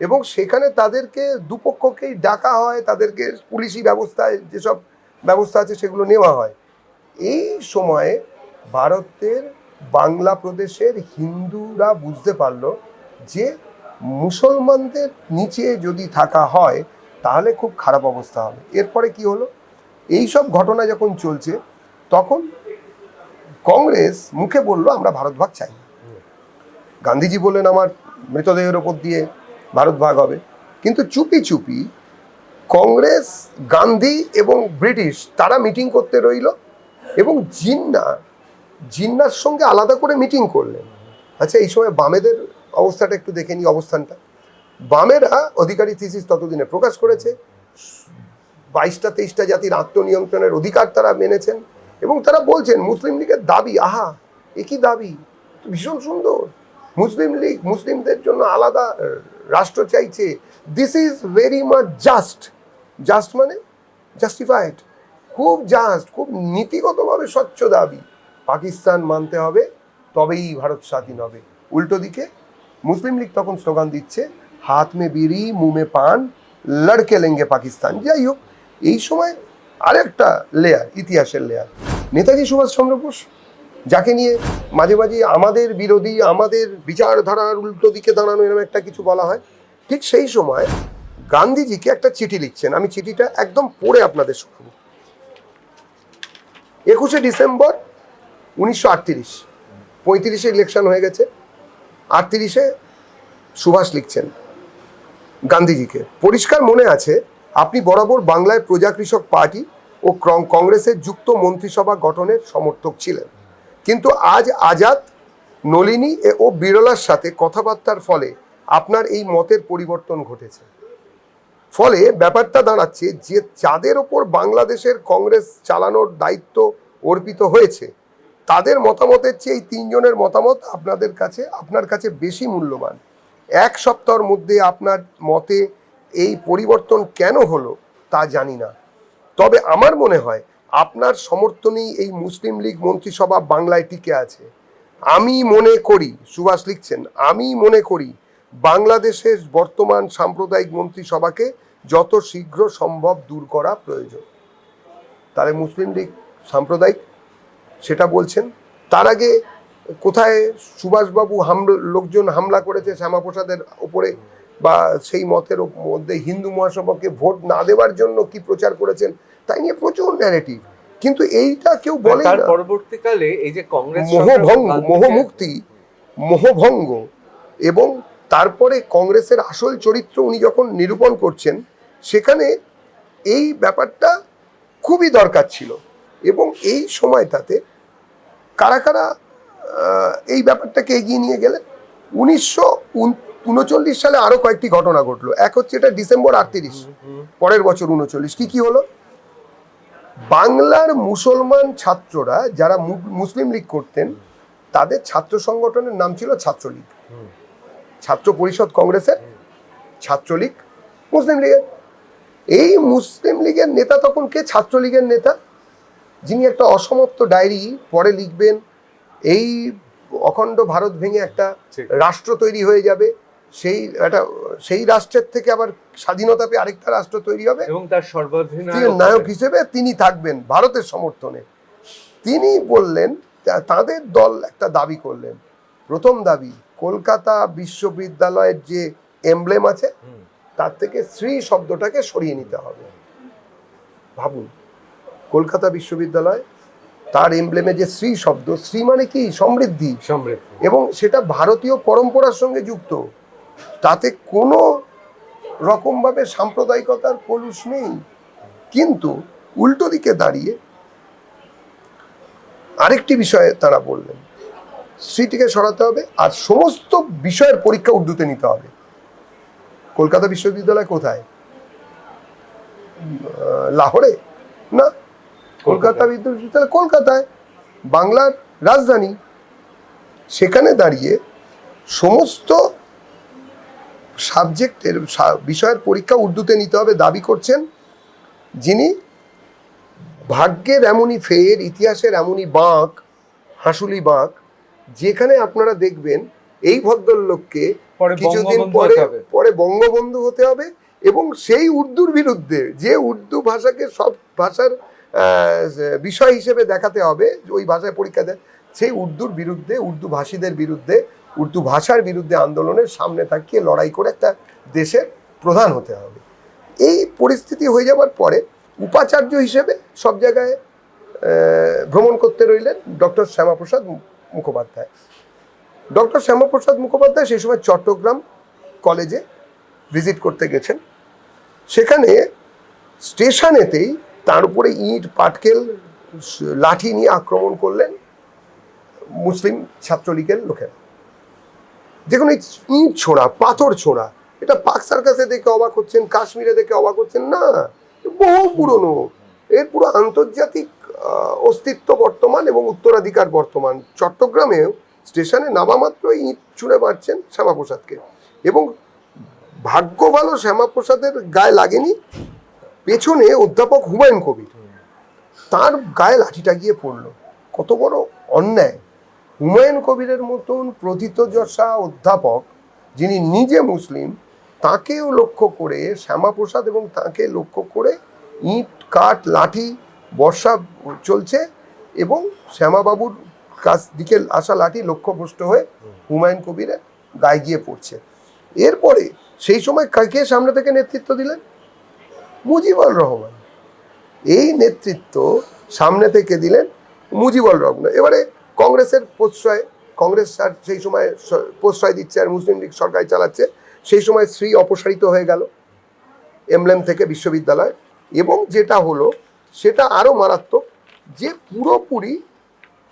এবং সেখানে তাদেরকে দুপক্ষকেই ডাকা হয়, তাদেরকে পুলিশি ব্যবস্থায় যেসব ব্যবস্থা আছে সেগুলো নেওয়া হয়। এই সময়ে ভারতের বাংলা প্রদেশের হিন্দুরা বুঝতে পারলো যে মুসলমানদের নিচে যদি থাকা হয় তাহলে খুব খারাপ অবস্থা হবে। এরপরে কি হলো, এই সব ঘটনা যখন চলছে, তখন কংগ্রেস মুখে বলল আমরা ভারত ভাগ চাই না। গান্ধীজি বললেন আমার মৃতদেহের ওপর দিয়ে ভারত ভাগ হবে। কিন্তু চুপি চুপি কংগ্রেস, গান্ধী এবং ব্রিটিশ তারা মিটিং করতে রইল, এবং জিন্নার সঙ্গে আলাদা করে মিটিং করলেন। আচ্ছা, এই সময় বামেদের অবস্থাটা একটু দেখে নিই, অবস্থানটা। বামেরা অধিকারী থিসিস ততদিনে প্রকাশ করেছে, 22টা-23টা জাতির আত্মনিয়ন্ত্রণের অধিকার তারা মেনেছেন, এবং তারা বলছেন মুসলিম লীগের দাবি, আহা একই দাবি, ভীষণ সুন্দর। মুসলিম লীগ মুসলিমদের জন্য আলাদা রাষ্ট্র চাইছে, this is very much just মানে জাস্টিফাইড, খুব জাস্ট, খুব নীতিগতভাবে স্বচ্ছ দাবি। পাকিস্তান মানতে হবে, তবেই ভারত স্বাধীন হবে। উল্টো দিকে মুসলিম লীগ তখন স্লোগান দিচ্ছে হাত মে বিড়ি মুঁহ মে পান লড়কে লেঙ্গে পাকিস্তান। যাই হোক, এই সময় আরেকটা লেয়ার, ইতিহাসের লেয়ার, নেতাজি সুভাষচন্দ্র বোস, যাকে নিয়ে মাঝে মাঝে আমাদের বিরোধী, আমাদের বিচারধারার উল্টো দিকে দাঁড়ানো, এরকম একটা কিছু বলা হয়। ঠিক সেই সময় গান্ধীজিকে একটা চিঠি লিখছেন, আমি চিঠিটা একদম পড়ে আপনাদের শোনাবো। 21শে ডিসেম্বর 1938, 35-এ ইলেকশন হয়ে গেছে, 38-এ সুভাষ লিখছেন গান্ধীজিকে, পরিষ্কার মনে আছে আপনি বরাবর বাংলায় প্রজা কৃষক পার্টি ও কংগ্রেসের যুক্ত মন্ত্রিসভা গঠনের সমর্থক ছিলেন, কিন্তু আজ আজাদ, নলিনী ও বিরলার সাথে কথাবার্তার ফলে আপনার এই মতের পরিবর্তন ঘটেছে। ফলে ব্যাপারটা দাঁড়াচ্ছে যে যাদের ওপর বাংলাদেশের কংগ্রেস চালানোর দায়িত্ব অর্পিত হয়েছে, তাদের মতামতের চেয়ে এই 3 জনের মতামত আপনার কাছে বেশি মূল্যবান। 1 সপ্তাহের মধ্যে আপনার মতে এই পরিবর্তন কেন হলো তা জানি না, তবে আমার মনে হয় আপনার সমর্থনেই এই মুসলিম লীগ মন্ত্রিসভা বাংলায় টিকে আছে। আমি মনে করি, সুভাষ লিখছেন, আমি মনে করি বাংলাদেশের বর্তমান সাম্প্রদায়িক মন্ত্রিসভাকে যত শীঘ্র সম্ভব দূর করা প্রয়োজন। তাহলে মুসলিম লীগ সাম্প্রদায়িক, সেটা বলছেন। তার আগে কোথায় সুভাষবাবু লোকজন হামলা করেছে শ্যামাপ্রসাদের ওপরে, বা সেই মতের মধ্যে হিন্দু মহাসভাকে ভোট না দেওয়ার জন্য কি প্রচার করেছেন, তাই নিয়ে প্রচুর ন্যারেটিভ। কিন্তু এইটা কেউ বলে না। পরবর্তীকালে এই যে কংগ্রেস মোহভঙ্গ এবং তারপরে কংগ্রেসের আসল চরিত্র উনি যখন নিরূপণ করছেন, সেখানে এই ব্যাপারটা খুবই দরকার ছিল। এবং এই সময়টাতে কারা কারা এই ব্যাপারটাকে এগিয়ে নিয়ে গেলেন। 1939 সালে আরো কয়েকটি ঘটনা ঘটলো। এক হচ্ছে এটা ডিসেম্বর 38, পরের বছর 39। কি হলো, বাংলার মুসলমান ছাত্ররা যারা মুসলিম লীগ করতেন, তাদের ছাত্র সংগঠনের নাম ছিল ছাত্রলীগ। ছাত্র পরিষদ কংগ্রেসের, ছাত্রলীগ মুসলিম লীগের। এই মুসলিম লীগের নেতা তখন কে? ছাত্রলীগের নেতা, যিনি একটা অসমাপ্ত ডায়েরি পরে লিখবেন, এই অখণ্ড ভারত ভেঙে একটা রাষ্ট্র তৈরি হয়ে যাবে, সেই রাষ্ট্রের থেকে আবার স্বাধীনতা পেয়ে আরেকটা রাষ্ট্র তৈরি হবে, এবং তার সর্বাধিনায়ক নায়ক হিসেবে তিনি থাকবেন ভারতের সমর্থনে। তিনি বললেন, তাদের দল একটা দাবি করলেন। প্রথম দাবি, কলকাতা বিশ্ববিদ্যালয়ের যে এমব্লেম আছে তার থেকে শ্রী শব্দটাকে সরিয়ে নিতে হবে। ভাবুন, কলকাতা বিশ্ববিদ্যালয়, তার এমব্লেমে যে শ্রী শব্দ, শ্রী মানে কি? সমৃদ্ধি, এবং সেটা ভারতীয় পরম্পরার সঙ্গে যুক্ত, তাতে কোনো রকমভাবে সাম্প্রদায়িকতার কলুষ নেই। কিন্তু উল্টো দিকে দাঁড়িয়ে আরেকটি বিষয়ে তারা বললেন, শ্রীটিকে সরাতে হবে আর সমস্ত বিষয়ের পরীক্ষা উর্দুতে নিতে হবে। কলকাতা বিশ্ববিদ্যালয় কোথায়? লাহোরে না, কলকাতা বিশ্ববিদ্যালয় কলকাতায়, বাংলার রাজধানী। সেখানে দাঁড়িয়ে সমস্ত সাবজেক্টের বিষয়ের পরীক্ষা উর্দুতে নিতে হবে দাবি করছেন যিনি ভাগ্যের এমনই ফের, ইতিহাসের এমনই বাঁক, হাসুলি বাঁক, যেখানে আপনারা দেখবেন এই ভদ্রলোককে কিছুদিন পরে বঙ্গবন্ধু হতে হবে, এবং সেই উর্দুর বিরুদ্ধে, যে উর্দু ভাষাকে সব ভাষার বিষয় হিসেবে দেখাতে হবে, ওই ভাষায় পরীক্ষা দেয়, সেই উর্দুর বিরুদ্ধে, উর্দু ভাষীদের বিরুদ্ধে, উর্দু ভাষার বিরুদ্ধে আন্দোলনের সামনে থাকিয়ে লড়াই করে একটা দেশের প্রধান হতে হবে। এই পরিস্থিতি হয়ে যাওয়ার পরে উপাচার্য হিসেবে সব জায়গায় ভ্রমণ করতে রইলেন ডক্টর শ্যামাপ্রসাদ মুখোপাধ্যায়। ডক্টর শ্যামাপ্রসাদ মুখোপাধ্যায় সেই সময় চট্টগ্রাম কলেজে ভিজিট করতে গেছেন। সেখানে স্টেশনেতেই তার উপরে ইট, পাটকেল, লাঠি নিয়ে আক্রমণ করলেন মুসলিম ছাত্রলীগের লোকেরা। দেখুন, এই ইট ছোড়া, পাথর ছোড়া, এটা পাক সার্কাসে দেখে অবাক হচ্ছেন, কাশ্মীরে দেখে অবাক হচ্ছেন না, বহু পুরনো, এর পুরো আন্তর্জাতিক অস্তিত্ব বর্তমান এবং উত্তরাধিকার বর্তমান। চট্টগ্রামেও স্টেশনে নামা মাত্র ইট ছুঁড়ে মারছেন শ্যামাপ্রসাদকে, এবং ভাগ্য ভালো শ্যামাপ্রসাদের গায়ে লাগেনি, পেছনে অধ্যাপক হুমায়ুন কবির, তার গায়ে লাঠিটা গিয়ে পড়ল। কত বড় অন্যায়! হুমায়ুন কবিরের মতন প্রথিতযশা অধ্যাপক, যিনি নিজে মুসলিম, তাকেও লক্ষ্য করে শ্যামাপ্রসাদ, এবং তাকে লক্ষ্য করে ইট, কাঠ, লাঠি বর্ষা চলছে, এবং শ্যামাবাবুর কাছ দিকে আসা লাঠি লক্ষ্যভ্রষ্ট হয়ে হুমায়ুন কবিরের গায়ে গিয়ে পড়ছে। এরপরে সেই সময় কাকে সামনে থেকে নেতৃত্ব দিলেন? মুজিবুর রহমান। এই নেতৃত্ব সামনে থেকে দিলেন মুজিবুর রহমান। এবারে কংগ্রেসের প্রশ্রয়, কংগ্রেস সেই সময় প্রশ্রয় দিচ্ছে আর মুসলিম লীগ সরকার চালাচ্ছে, সেই সময় শ্রী অপসারিত হয়ে গেল এমব্লেম থেকে বিশ্ববিদ্যালয়। এবং যেটা হলো সেটা আরও মারাত্মক, যে পুরোপুরি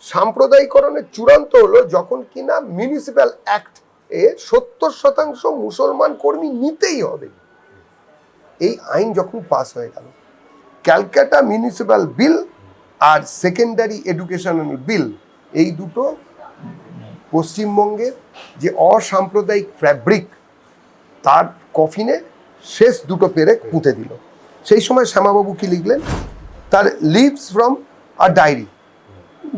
সাম্প্রদায়িকরণের চূড়ান্ত হলো যখন কিনা মিউনিসিপ্যাল অ্যাক্ট এ 70% মুসলমান কর্মী নিতেই হবে। এই আইন যখন পাস হয়ে গেল, ক্যালকাটা মিউনিসিপ্যাল বিল আর সেকেন্ডারি এডুকেশনাল বিল, এই দুটো পশ্চিমবঙ্গের যে অসাম্প্রদায়িক ফ্যাব্রিক, তার কফিনে শেষ দুটো পেরেক পুঁতে দিল। সেই সময় শ্যামাবাবু কি লিখলেন? তার লিভস ফ্রম আ ডায়েরি,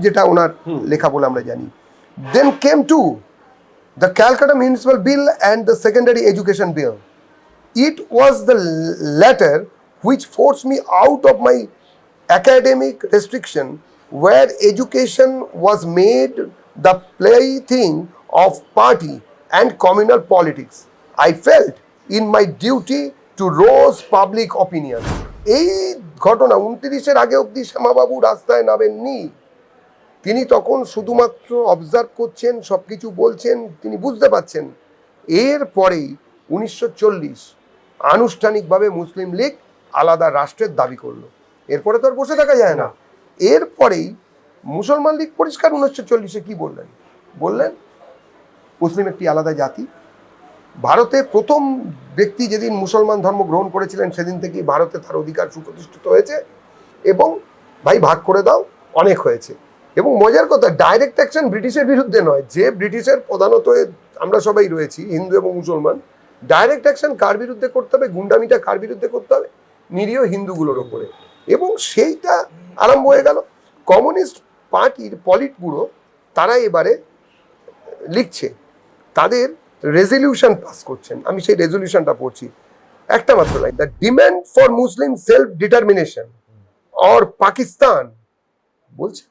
যেটা ওনার লেখা বলে আমরা জানি। Then came to the Calcutta municipal bill and the secondary education bill. It was the latter which forced me out of my academic restriction, where education was made the plaything of party and communal politics. I felt in my duty to rouse public opinion. এই ঘটনা 29-এর আগে অবধি শ্যামাবাবু রাস্তায় নামেননি। তিনি তখন শুধুমাত্র observe করছেন, সব কিছু বলছেন, তিনি বুঝতে পারছেন। এরপরেই 1940 আনুষ্ঠানিকভাবে মুসলিম লীগ আলাদা রাষ্ট্রের দাবি করলো। এরপরে তো আর বসে থাকা যায় না। এরপরেই মুসলমান লীগ পরিষ্কার 1940-এ কি বললেন? বললেন মুসলিম একটি আলাদা জাতি। ভারতে প্রথম ব্যক্তি যেদিন মুসলমান ধর্ম গ্রহণ করেছিলেন, সেদিন থেকেই ভারতে তার অধিকার সুপ্রতিষ্ঠিত হয়েছে, এবং ভাই ভাগ করে দাও, অনেক হয়েছে। এবং মজার কথা, ডাইরেক্ট অ্যাকশন ব্রিটিশের বিরুদ্ধে নয়, যে ব্রিটিশের প্রধানত আমরা সবাই রয়েছি হিন্দু এবং মুসলমান, ডাইরেক্ট অ্যাকশন কার বিরুদ্ধে করতে হবে, গুন্ডামিটা কার বিরুদ্ধে করতে হবে? নিরীহ হিন্দুগুলোর ওপরে। এবং সেইটা আরম্ভ হয়ে গেল। কমিউনিস্ট পার্টির পলিট ব্যুরো তারা এবারে লিখছে, তাদের রেজলিউশন পাস করছেন। আমি সেই রেজলিউশনটা পড়ছি, একটা মাত্র line, the demand for Muslim self determination or Pakistan, বলছে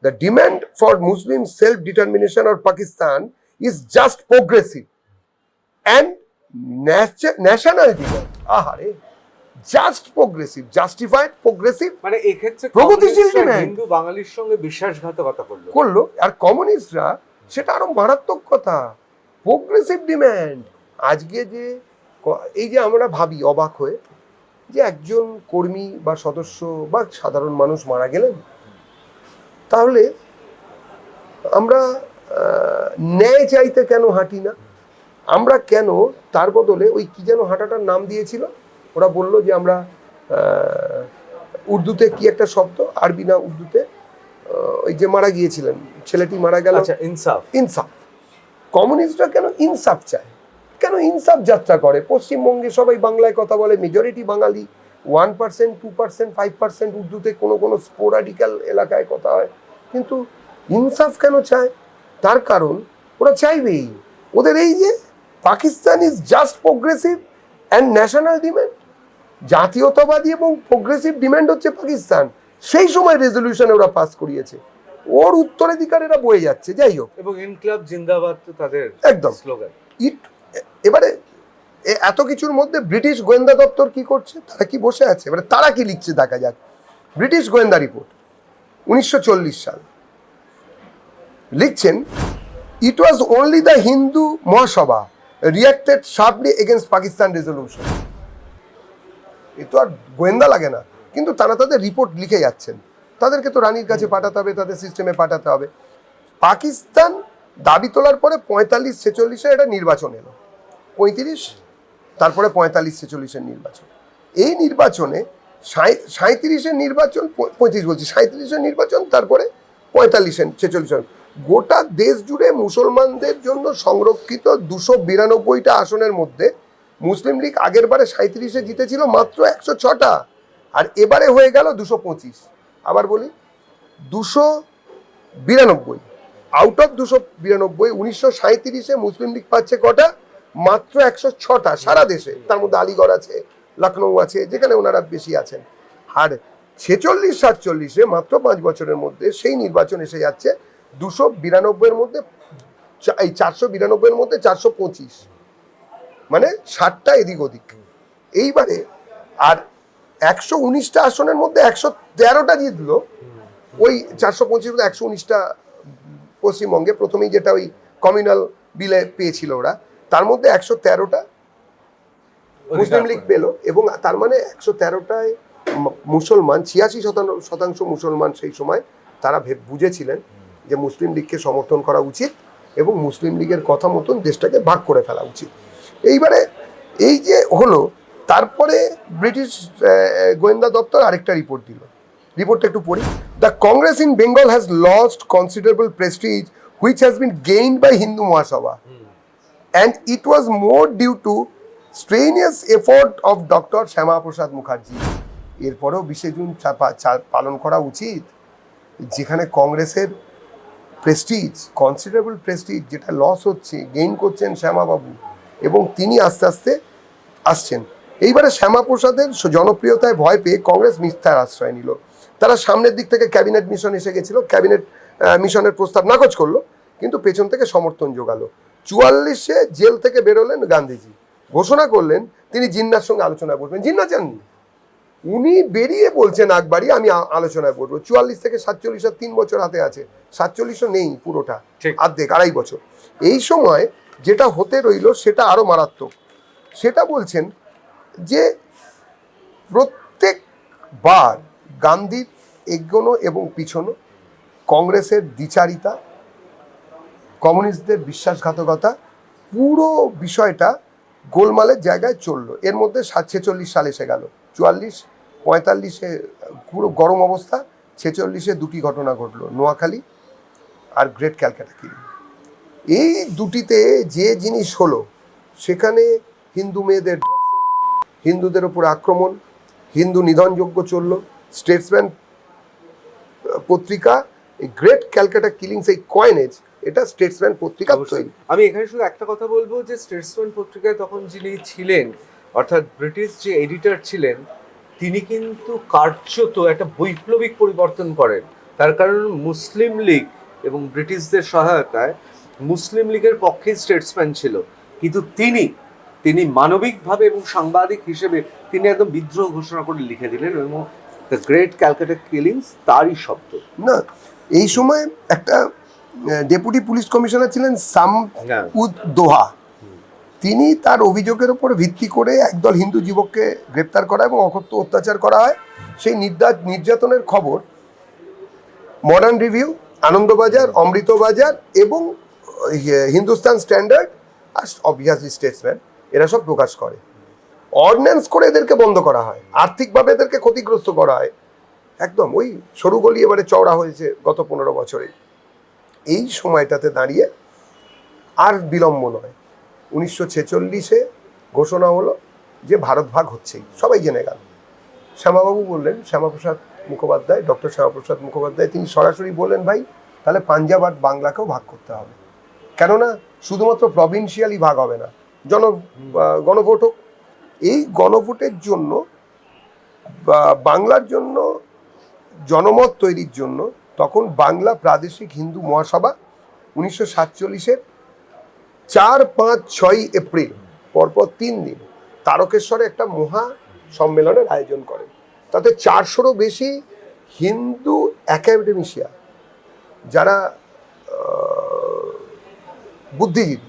The demand for Muslim self-determination of Pakistan is just progressive and national demand. Ahare, just progressive, justified, progressive মানে এক্ষেত্রে প্রগতিশীল কমিউনিস্টরা demand হিন্দু বাঙালির সঙ্গে বিশ্বাসঘাতকতা করলো। করলো, আর কমিউনিস্টরা সেটা আরো মারাত্মক কথা, প্রোগ্রেসিভ ডিম্যান্ড। আজকে যে এই যে আমরা ভাবি অবাক হয়ে যে একজন কর্মী বা সদস্য বা সাধারণ মানুষ মারা গেলেন, তাহলে আমরা ন্যায় চাইতে কেন হাঁটি না? আমরা কেন তার বদলে ওই কি যেন হাঁটাটার নাম দিয়েছিল, ওরা বললো যে আমরা উর্দুতে কি একটা শব্দ, আরবি না উর্দুতে, ওই যে মারা গিয়েছিলেন ছেলেটি মারা গেল, আচ্ছা, ইনসাফ। ইনসাফ। কমিউনিস্টরা কেন ইনসাফ চায়, কেন ইনসাফ যাত্রা করে? পশ্চিমবঙ্গে সবাই বাংলায় কথা বলে, মেজরিটি বাঙালি, 1%, 2%, 5% উর্দুতে কোনো কোনো স্পোরাডিক্যাল এলাকায় কথা হয়, কিন্তু ইনসাফ কেন চায়? তার কারণ ওরা চাইবেই, ওদের এই যে Pakistan is just progressive and national demand, জাতীয়তাবাদী এবং প্রোগ্রেসিভ ডিম্যান্ড হচ্ছে পাকিস্তান। সেই সময় রেজলিউশনে ওরা পাস করিয়েছে, ওর উত্তরাধিকার এরা বয়ে যাচ্ছে। যাই হোক, এবং ইনকলাব জিন্দাবাদ তো তাদের একদম স্লোগান। এবারে এত কিছুর মধ্যে ব্রিটিশ গোয়েন্দা দপ্তর কি করছে, তারা কি বসে আছে? এবারে তারা কি লিখছে দেখা যাক। ব্রিটিশ গোয়েন্দা রিপোর্ট 1940 সাল লিখছেন, it was only the Hindu Mahasabha reacted sharply against Pakistan resolution. এ তো আর গোয়েন্দা লাগে না, কিন্তু তারা তাদের রিপোর্ট লিখে যাচ্ছেন। তাদেরকে তো রানীর কাছে পাঠাতে হবে, তাদের সিস্টেমে পাঠাতে হবে। পাকিস্তান দাবি তোলার পরে 45-46-এ এটা নির্বাচন এলো, 35, তারপরে 45-46-এর নির্বাচন। এই নির্বাচনে 37-এর নির্বাচন, 35 বলছি, 37-এর নির্বাচন, তারপরে 45-46 গোটা দেশ জুড়ে মুসলমানদের জন্য সংরক্ষিত 292টা আসনের মধ্যে মুসলিম লীগ আগের বারে 37-এ জিতেছিল মাত্র 106টা, আর এবারে হয়ে গেল 225। আবার বলি, 292 আউট অফ 292, 1937-এ মুসলিম লীগ পাচ্ছে কটা? মাত্র 106টা সারা দেশে। তার মধ্যে আলিগড় আছে, লখনৌ আছে, যেখানে ওনারা বেশি আছেন। আর 46-47-এ মাত্র 5 বছরের মধ্যে সেই নির্বাচন এসে যাচ্ছে 292-এর মধ্যে, এই 492-এর মধ্যে 425, মানে 60টা এদিক ওদিক। এইবারে আর 119টা আসনের মধ্যে 113টা জিতলো, ওই 425 119টা পশ্চিমবঙ্গে প্রথমেই, যেটা ওই কমিউনাল বিলে পেয়েছিল ওরা, তার মধ্যে 113টা মুসলিম লীগ পেল। এবং তার মানে 113টায় মুসলমান, 86% মুসলমান সেই সময় তারা বুঝেছিলেন যে মুসলিম লীগকে সমর্থন করা উচিত এবং মুসলিম লীগের কথা মতন দেশটাকে ভাগ করে ফেলা উচিত। এইবারে এই যে হলো, তারপরে ব্রিটিশ গোয়েন্দা দপ্তর আরেকটা রিপোর্ট দিল। রিপোর্টটা একটু পড়ি। The Congress in Bengal has lost considerable prestige which has been gained by Hindu Mahasabha, and it was more due to strenuous effort of doctor Shyama Prasad Mukherjee. এরপরেও 20 জুন পালন করা উচিত, যেখানে কংগ্রেসের প্রেস্টিজ, কনসিডারেবল প্রেস্টিজ, যেটা লস হচ্ছে, গেইন করছেন শ্যামাবাবু, এবং তিনি আস্তে আস্তে আসছেন। এইবারে শ্যামাপ্রসাদের জনপ্রিয়তায় ভয় পেয়ে কংগ্রেস মিথ্যার আশ্রয় নিল। তারা সামনের দিক থেকে ক্যাবিনেট মিশন এসে গেছিল, ক্যাবিনেট মিশনের প্রস্তাব নাকচ করলো, কিন্তু পেছন থেকে সমর্থন জোগালো। 44-এ জেল থেকে বেরোলেন গান্ধীজি, ঘোষণা করলেন তিনি জিন্নার সঙ্গে আলোচনায় বসবেন। জিন্না চাননি, উনি বেরিয়ে বলছেন আকবরী, আমি আলোচনায় বসবো। 44 থেকে 47 আর 3 বছর হাতে আছে, 47ও নেই পুরোটা, অর্ধেক, 2.5 বছর। এই সময় যেটা হতে রইল সেটা আরো মারাত্মক। সেটা বলছেন যে প্রত্যেকবার গান্ধীর এগোনো এবং পিছনো, কংগ্রেসের দ্বিচারিতা, কমিউনিস্টদের বিশ্বাসঘাতকতা, পুরো বিষয়টা গোলমালের জায়গায় চললো। এর মধ্যে 46 সাল এসে গেল, 44-45-এ পুরো গরম অবস্থা, 46-এ দুটি ঘটনা ঘটলো, Noakhali are great Calcutta killing. এই দুটিতে যে জিনিস হলো, সেখানে হিন্দু মেয়েদের ধর্ষণ, হিন্দুদের ওপর আক্রমণ, হিন্দু নিধনযজ্ঞ চললো। স্টেটসম্যান পত্রিকা, এই গ্রেট ক্যালকাটা কিলিংস, এই কয়েনেজ, এটা স্টেটসম্যান পত্রিকা তৈরি। আমি এখানে শুধু একটা কথা বলবো যে স্টেটসম্যান পত্রিকায় তখন যিনি ছিলেন, অর্থাৎ ব্রিটিশ যে এডিটর ছিলেন, তিনি কিন্তু কার্যত একটা বৈপ্লবিক পরিবর্তন করেন। তার কারণ মুসলিম লীগ এবং ব্রিটিশদের সহায়তায় মুসলিম লীগের পক্ষে স্টেটসম্যান ছিল, কিন্তু তিনি মানবিকভাবে এবং সাংবাদিক হিসেবে তিনি একদম বিদ্রোহ ঘোষণা করে লিখে দিলেন, এবং দ্য গ্রেট ক্যালকাটা কিলিংস তারই শব্দ। না, এই সময় একটা ডেপুটি পুলিশ কমিশনার ছিলেন সাম উদ দোহা, তিনি তার অভিযোগের উপর ভিত্তি করে একদল হিন্দু যুবককে গ্রেপ্তার করা এবং অকথ্য অত্যাচার করা হয়। সেই নির্যাতনের খবর মডার্ন রিভিউ, আনন্দবাজার, অমৃতবাজার এবং হিন্দুস্তান স্ট্যান্ডার্ড আর অবভিয়াসলি স্টেটসম্যান এরা সব প্রকাশ করে। অর্ডিন্যান্স করে এদেরকে বন্ধ করা হয়, আর্থিকভাবে এদেরকে ক্ষতিগ্রস্ত করা হয়। একদম ওই সরু গলি এবারে চওড়া হয়েছে গত 15 বছরে। এই সময়টাতে দাঁড়িয়ে আর বিলম্ব নয়, 1946-এ ঘোষণা হলো যে ভারত ভাগ হচ্ছেই, সবাই জেনে গেল। শ্যামাবাবু বললেন, শ্যামাপ্রসাদ মুখোপাধ্যায়, ডক্টর শ্যামাপ্রসাদ মুখোপাধ্যায়, তিনি সরাসরি বললেন, ভাই তাহলে পাঞ্জাব আর বাংলাকেও ভাগ করতে হবে, কেননা শুধুমাত্র প্রভিন্সিয়ালি ভাগ হবে না, গণভোট হোক। এই গণভোটের জন্য বাংলার জন্য জনমত তৈরির জন্য তখন বাংলা প্রাদেশিক হিন্দু মহাসভা 1947-এর 4, 5, 6 এপ্রিল পরপর 3 দিন তারকেশ্বরে একটা মহা সম্মেলনের আয়োজন করেন। তাতে 400-রও বেশি হিন্দু একাডেমিশিয়া, যারা বুদ্ধিজীবী,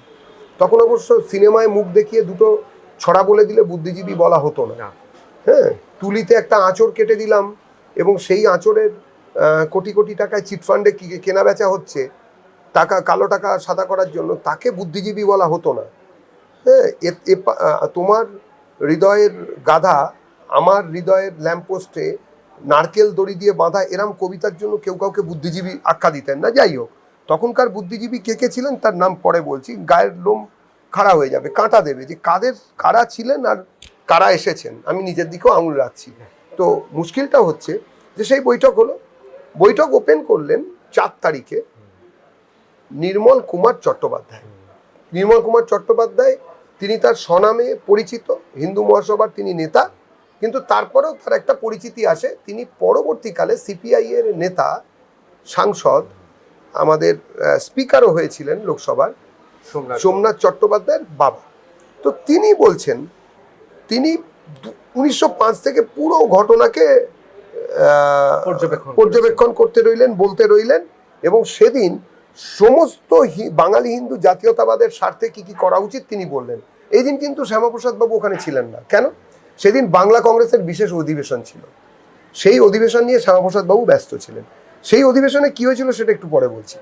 তখন অবশ্য সিনেমায় মুখ দেখিয়ে দুটো ছড়া বলে দিলে বুদ্ধিজীবী বলা হতো না। হ্যাঁ, তুলিতে একটা আঁচড় কেটে দিলাম এবং সেই আঁচড়ের কোটি কোটি টাকায় চিটফান্ডে কেনা বেচা হচ্ছে টাকা, কালো টাকা সাদা করার জন্য, তাকে বুদ্ধিজীবী বলা হতো না। হ্যাঁ, তোমার হৃদয়ের গাধা আমার হৃদয়ের ল্যাম্পপোস্টে নারকেল দড়ি দিয়ে বাঁধা, এরম কবিতার জন্য কেউ কাউকে বুদ্ধিজীবী আখ্যা দিতেন না। যাই হোক, তখনকার বুদ্ধিজীবী কে কে ছিলেন তার নাম পরে বলছি, গায়ের লোম খাড়া হয়ে যাবে, কাঁটা দেবে যে কারা ছিলেন আর কারা এসেছেন, আমি নিজের দিকেও আঙুল রাখছি। তো মুশকিলটা হচ্ছে যে সেই বৈঠক হলো, বৈঠক ওপেন করলেন 4 তারিখে নির্মল কুমার চট্টোপাধ্যায়। নির্মল কুমার চট্টোপাধ্যায় তিনি তার স্বনামে পরিচিত, হিন্দু মহাসভার তিনি নেতা, কিন্তু তারপরেও তার একটা পরিচিতি আসে, তিনি পরবর্তীকালে সিপিআই এর নেতা, সাংসদ, আমাদের স্পিকারও হয়েছিলেন লোকসভার, সোমনাথ চট্টোপাধ্যায়ের বাবা। তো তিনি বলছেন, তিনি 1905 থেকে পুরো ঘটনাকে পর্যবেক্ষণ করতে রইলেন, বলতে রইলেন, এবং সেদিন সমস্ত বাঙালি হিন্দু জাতীয়তাবাদের স্বার্থে কি কি করা উচিত তিনি বললেন। এই দিন কিন্তু শ্যামাপ্রসাদ বাবু ওখানে ছিলেন না। কেন? সেদিন বাংলা কংগ্রেসের বিশেষ অধিবেশন ছিল, সেই অধিবেশন নিয়ে শ্যামাপ্রসাদ বাবু ব্যস্ত ছিলেন। সেই অধিবেশনে কি হয়েছিল সেটা একটু পরে বলছি।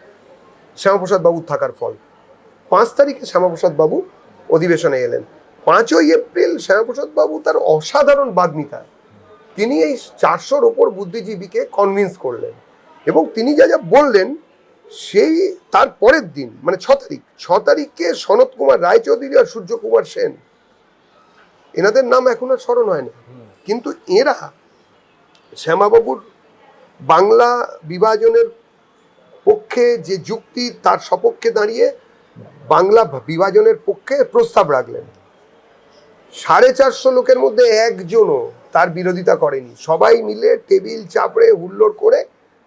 শ্যামাপ্রসাদ বাবুর থাকার ফল, 5 তারিখে শ্যামাপ্রসাদ বাবু অধিবেশনে এলেন। 5ই এপ্রিল শ্যামাপ্রসাদ বাবু তার অসাধারণ বাগ্মিতা, তিনি এই 400-র ওপর বুদ্ধিজীবীকে কনভিন্স করলেন, এবং তিনি যা যা বললেন সেই তার পরের দিন মানে 6 তারিখে সনত কুমার রায়চৌধুরী আর সূর্য কুমার সেন, এনাদের নাম এখন আর স্মরণ হয় না, কিন্তু এরা শ্যামাবাবুর বাংলা বিভাজনের পক্ষে যে যুক্তি, তার সপক্ষে দাঁড়িয়ে বাংলা বিভাজনের পক্ষে প্রস্তাব রাখলেন। 450 লোকের মধ্যে একজনও তার বিরোধিতা করেনি, সবাই মিলে টেবিল চাপড়ে হুল্লোড় করে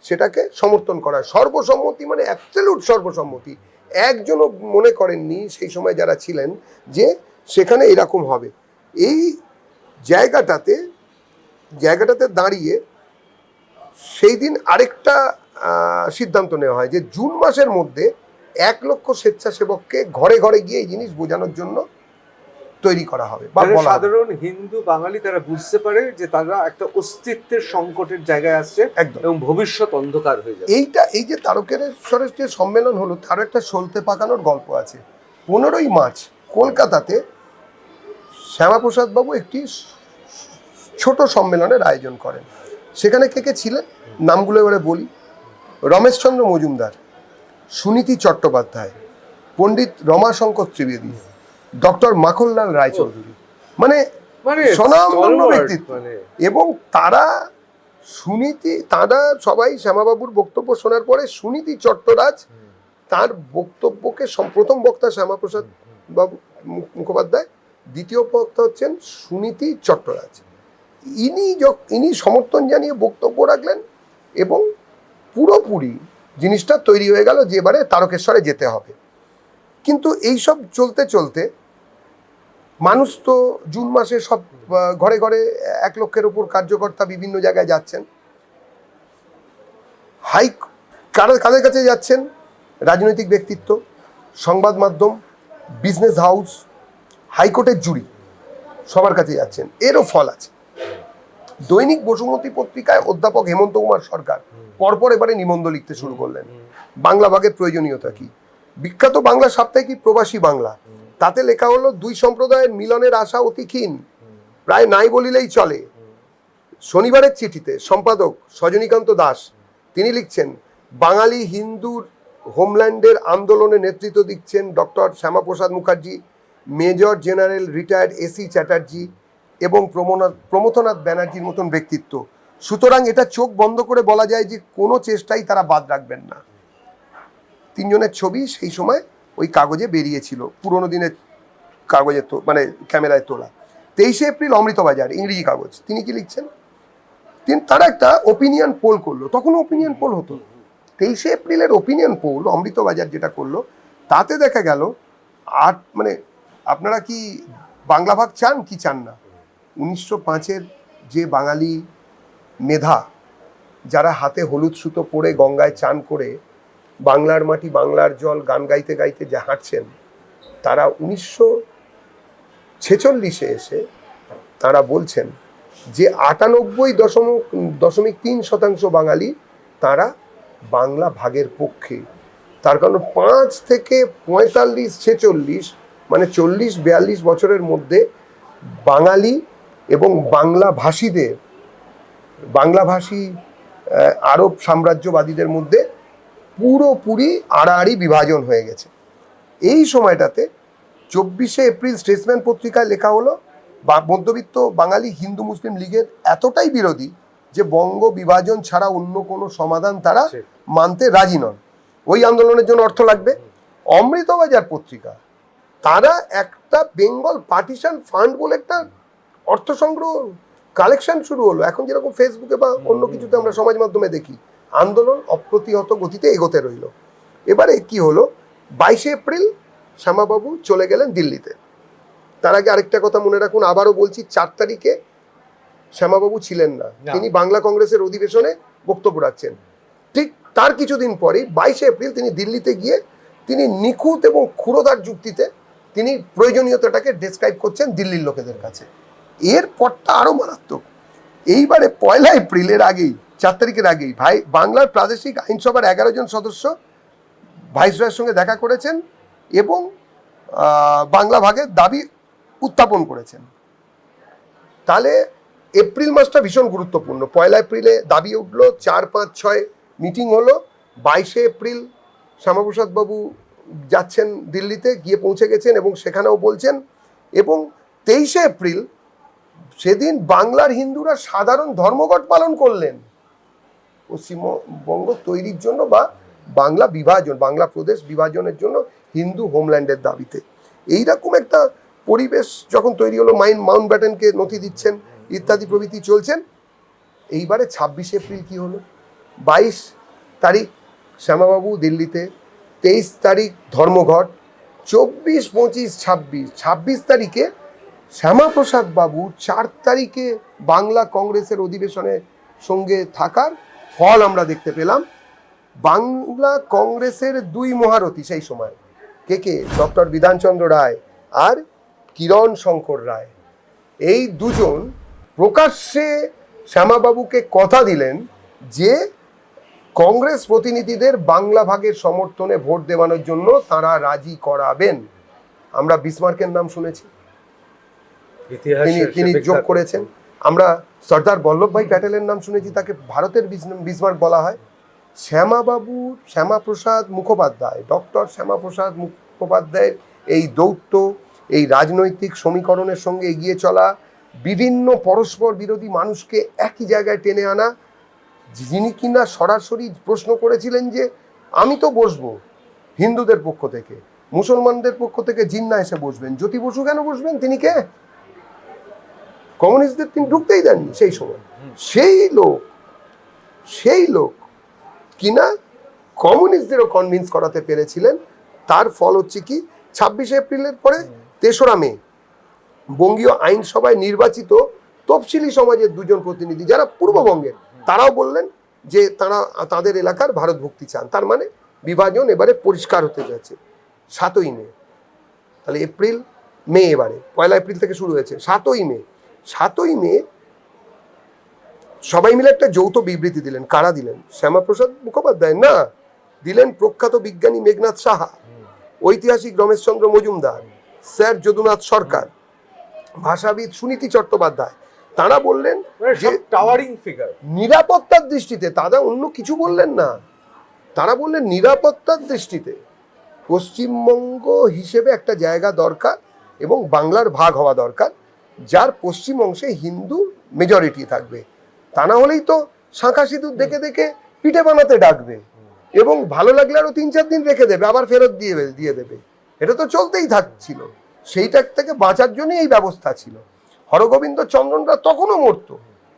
সেটাকে সমর্থন করা, সর্বসম্মতি, মানে অ্যাবসলিউট সর্বসম্মতি। একজনও মনে করেননি সেই সময় যারা ছিলেন যে সেখানে এরকম হবে। এই জায়গাটাতে দাঁড়িয়ে সেই দিন আরেকটা সিদ্ধান্ত নেওয়া হয় যে জুন মাসের মধ্যে 1 লক্ষ স্বেচ্ছাসেবককে ঘরে ঘরে গিয়ে এই জিনিস বোঝানোর জন্য তৈরি করা হবে। সাধারণ হিন্দু বাঙালি তারা বুঝতে পারে যে তারা একটা অস্তিত্বের সংকটের জায়গায় আসছে, একদম, এবং ভবিষ্যৎ অন্ধকার হয়ে যাবে। এই যে তারকেশ্বরের যে সম্মেলন হলো, তার একটা সলতে পাকানোর গল্প আছে। 15ই মার্চ কলকাতাতে শ্যামাপ্রসাদ বাবু একটি ছোট সম্মেলনের আয়োজন করেন। সেখানে কে কে ছিলেন নামগুলো এবারে বলি। রমেশচন্দ্র মজুমদার, সুনীতি চট্টোপাধ্যায়, পণ্ডিত রমাশঙ্কর ত্রিবেদী, ডক্টর মাখনলাল রায়চৌধুরী, মানে স্বনামধন্য ব্যক্তিত্ব। এবং তারা সবাই শ্যামাবাবুর বক্তব্য শোনার পরে সুনীতি চট্টরাজ তার বক্তব্যকে, প্রথম বক্তা শ্যামাপ্রসাদ বাবু মুখোপাধ্যায়, দ্বিতীয় বক্তা হচ্ছেন সুনীতি চট্টরাজ, ইনি সমর্থন জানিয়ে বক্তব্য রাখলেন এবং পুরোপুরি জিনিসটা তৈরি হয়ে গেল যে এবারে তারকেশ্বরে যেতে হবে। কিন্তু এইসব চলতে চলতে মানুষ তো জুন মাসে সব ঘরে ঘরে 1 লক্ষের উপর কার্যকর্তা বিভিন্ন জায়গায় যাচ্ছেন। কাদের কাছে যাচ্ছেন? রাজনৈতিক ব্যক্তিত্ব, সংবাদ মাধ্যম, বিজনেস হাউস, হাইকোর্টের জুরি, সবার কাছে যাচ্ছেন। এরও ফল আছে। দৈনিক বসুমতী পত্রিকায় অধ্যাপক হেমন্ত কুমার সরকার পরপর এবারে নিবন্ধ লিখতে শুরু করলেন। বাংলা ভাগের প্রয়োজনীয়তা কি। বিখ্যাত বাংলা সাপ্তাহিক প্রবাসী বাংলা, তাতে লেখা হলো 2 সম্প্রদায়ের মিলনের আশা অতি ক্ষীণ, প্রায় নাই বলিলেই চলে। শনিবারের চিঠিতে সম্পাদক সজনীকান্ত দাস তিনি লিখছেন, বাঙালি হিন্দুর হোমল্যান্ডের আন্দোলনে নেতৃত্ব দিচ্ছেন doctor Shyama Prasad Mukherjee, major general retired AC Chatterjee এবং প্রমথনাথ ব্যানার্জির মতন ব্যক্তিত্ব। সুতরাং এটা চোখ বন্ধ করে বলা যায় যে কোনো চেষ্টাই তারা বাদ রাখবেন না। 3 জনের ছবি সেই সময় ওই কাগজে বেরিয়েছিল, পুরোনো দিনের কাগজে মানে ক্যামেরায় তোলা। 23 এপ্রিল অমৃতবাজার, ইংরেজি কাগজ, তিনি কি লিখছেন? তারা একটা ওপিনিয়ন পোল করলো, তখন ওপিনিয়ন পোল হতো। 23 এপ্রিলের ওপিনিয়ন পোল অমৃতবাজার যেটা করলো, তাতে দেখা গেল মানে আপনারা কি বাংলা ভাগ চান কি চান না? 1905-এর যে বাঙালি মেধা, যারা হাতে হলুদ সুতো পরে গঙ্গায় চান করে বাংলার মাটি বাংলার জল গান গাইতে গাইতে যা হাঁটছেন, তারা 1946-এ এসে তারা বলছেন যে 98.3% বাঙালি তারা বাংলা ভাগের পক্ষে। তার কারণ 5 থেকে 45-46 মানে 40-42 বছরের মধ্যে বাঙালি এবং বাংলাভাষীদের, বাংলাভাষী আরব সাম্রাজ্যবাদীদের মধ্যে পুরোপুরি আড়াআড়ি বিভাজন হয়ে গেছে। এই সময়টাতে 24 এপ্রিল স্টেটসম্যান পত্রিকায় লেখা হলো, মধ্যবিত্ত বাঙালি হিন্দু মুসলিম লীগের এতটাই বিরোধী যে বঙ্গ বিভাজন ছাড়া অন্য কোনো সমাধান তারা মানতে রাজি নন। ওই আন্দোলনের জন্য অর্থ লাগবে। অমৃতবাজার পত্রিকা, তারা একটা বেঙ্গল পার্টিশন ফান্ড বলে একটা অর্থ সংগ্রহ কালেকশন শুরু হলো। এখন যেরকম ফেসবুকে বা অন্য কিছুতে আমরা সমাজ মাধ্যমে দেখি, আন্দোলন অপ্রতিহত গতিতে এগোতে রইল। এবারে কি হলো, 22 এপ্রিল শ্যামাবাবু চলে গেলেন দিল্লিতে। তার আগে আরেকটা কথা মনে রাখুন, আবারও বলছি, 4 তারিখে শ্যামাবাবু ছিলেন না, তিনি বাংলা কংগ্রেসের অধিবেশনে বক্তব্য রাখছেন। ঠিক তার কিছুদিন পরেই 22 এপ্রিল তিনি দিল্লিতে গিয়ে তিনি নিখুঁত এবং ক্ষুরোদার যুক্তিতে তিনি প্রয়োজনীয়তাটাকে ডেসক্রাইব করছেন দিল্লির লোকেদের কাছে। এর পরটা আরও মারাত্মক। এইবারে 1 এপ্রিলের আগেই, 4 তারিখের আগেই বাংলার প্রাদেশিক আইনসভার 11 জন সদস্য ভাইসরয়ের সঙ্গে দেখা করেছেন এবং বাংলা ভাগের দাবি উত্থাপন করেছেন। তাহলে এপ্রিল মাসটা ভীষণ গুরুত্বপূর্ণ। 1 এপ্রিলে দাবি উঠলো, 4, 5, 6 মিটিং হলো। 22 এপ্রিল শ্যামাপ্রসাদ বাবু যাচ্ছেন দিল্লিতে, গিয়ে পৌঁছে গেছেন এবং সেখানেও বলছেন। এবং 23 এপ্রিল সেদিন বাংলার হিন্দুরা সাধারণ ধর্মঘট পালন করলেন পশ্চিমবঙ্গ তৈরির জন্য বা বাংলা বিভাজন, বাংলা প্রদেশ বিভাজনের জন্য হিন্দু হোমল্যান্ডের দাবিতে। এইরকম একটা পরিবেশ যখন তৈরি হলো, মাউন্ট ব্যাটেনকে নথি দিচ্ছেন ইত্যাদি প্রভৃতি চলছেন। এইবারে 26 এপ্রিল কি হলো, 22 তারিখ শ্যামাবাবু দিল্লিতে, 23 তারিখ ধর্মঘট, 24, 25, 26 তারিখে শ্যামাপ্রসাদ বাবু 4 তারিখে বাংলা কংগ্রেসের অধিবেশনের সঙ্গে থাকার ফল আমরা দেখতে পেলাম। বাংলা কংগ্রেসের 2 মহারথী সেই সময় কে, ডক্টর বিধানচন্দ্র রায় আর কিরণ শঙ্কর রায়, এই 2 জন প্রকাশ্যে শ্যামাবাবুকে কথা দিলেন যে কংগ্রেস প্রতিনিধিদের বাংলা ভাগের সমর্থনে ভোট দেওয়ানোর জন্য তারা রাজি করাবেন। আমরা বিসমার্কের নাম শুনেছি, তিনি যোগ করেছেন। আমরা সর্দার বল্লভভাই প্যাটেলের নাম শুনেছি, তাকে ভারতের বিসমার্ক বলা হয়। শ্যামাপ্রসাদ মুখোপাধ্যায়, ডক্টর শ্যামাপ্রসাদ মুখোপাধ্যায়ের এই দৌত্য, এই রাজনৈতিক সমীকরণের সঙ্গে এগিয়ে চলা, বিভিন্ন পরস্পর বিরোধী মানুষকে একই জায়গায় টেনে আনা, যিনি কিনা সরাসরি প্রশ্ন করেছিলেন যে আমি তো বসবো হিন্দুদের পক্ষ থেকে, মুসলমানদের পক্ষ থেকে জিন্না এসে বসবেন, জ্যোতি বসু কেন বসবেন? তিনি কে? কমিউনিস্টদের তিনি ঢুকতেই দেননি সেই সময়। সেই লোক কিনা কমিউনিস্টদেরও কনভিন্স করাতে পেরেছিলেন। তার ফল হচ্ছে কি, 26 এপ্রিলের পরে 3রা মে বঙ্গীয় আইনসভায় নির্বাচিত তফসিলি সমাজের 2জন প্রতিনিধি যারা পূর্ববঙ্গের, তারাও বললেন যে তারা তাদের এলাকার ভারত ভুক্তি চান। তার মানে বিভাজন এবারে পরিষ্কার হতে যাচ্ছে। 7ই মে, তাহলে এপ্রিল মে, এবারে 1 এপ্রিল থেকে শুরু হয়েছে। 7ই মে সবাই মিলে একটা যৌথ বিবৃতি দিলেন। কারা দিলেন? শ্যামাপ্রসাদ মুখোপাধ্যায় না, দিলেন প্রখ্যাত বিজ্ঞানী মেঘনাথ সাহা, ঐতিহাসিক রমেশচন্দ্র মজুমদার, স্যার যদুনাথ সরকার, ভাষাবিদ সুনীতি চট্টোপাধ্যায়। তারা বললেন যে টাওয়ারিং ফিগার, নিরাপত্তার দৃষ্টিতে, তারা অন্য কিছু বললেন না, তারা বললেন নিরাপত্তার দৃষ্টিতে পশ্চিমবঙ্গ হিসেবে একটা জায়গা দরকার এবং বাংলার ভাগ হওয়া দরকার, যার পশ্চিম অংশে হিন্দু মেজরিটি থাকবে। তা না হলেই তো শাঁখা সিঁদুর দেখে দেখে পিঠে বানাতে ডাকবে এবং ভালো লাগলে আরো 3-4 দিন রেখে দেবে, আবার ফেরত দিয়ে দেবে। এটা তো চলতেই থাকছিল। সেইটার থেকে বাঁচার জন্য এই ব্যবস্থা ছিল। হরগোবিন্দ চন্দ্রনরা তখনও মরত,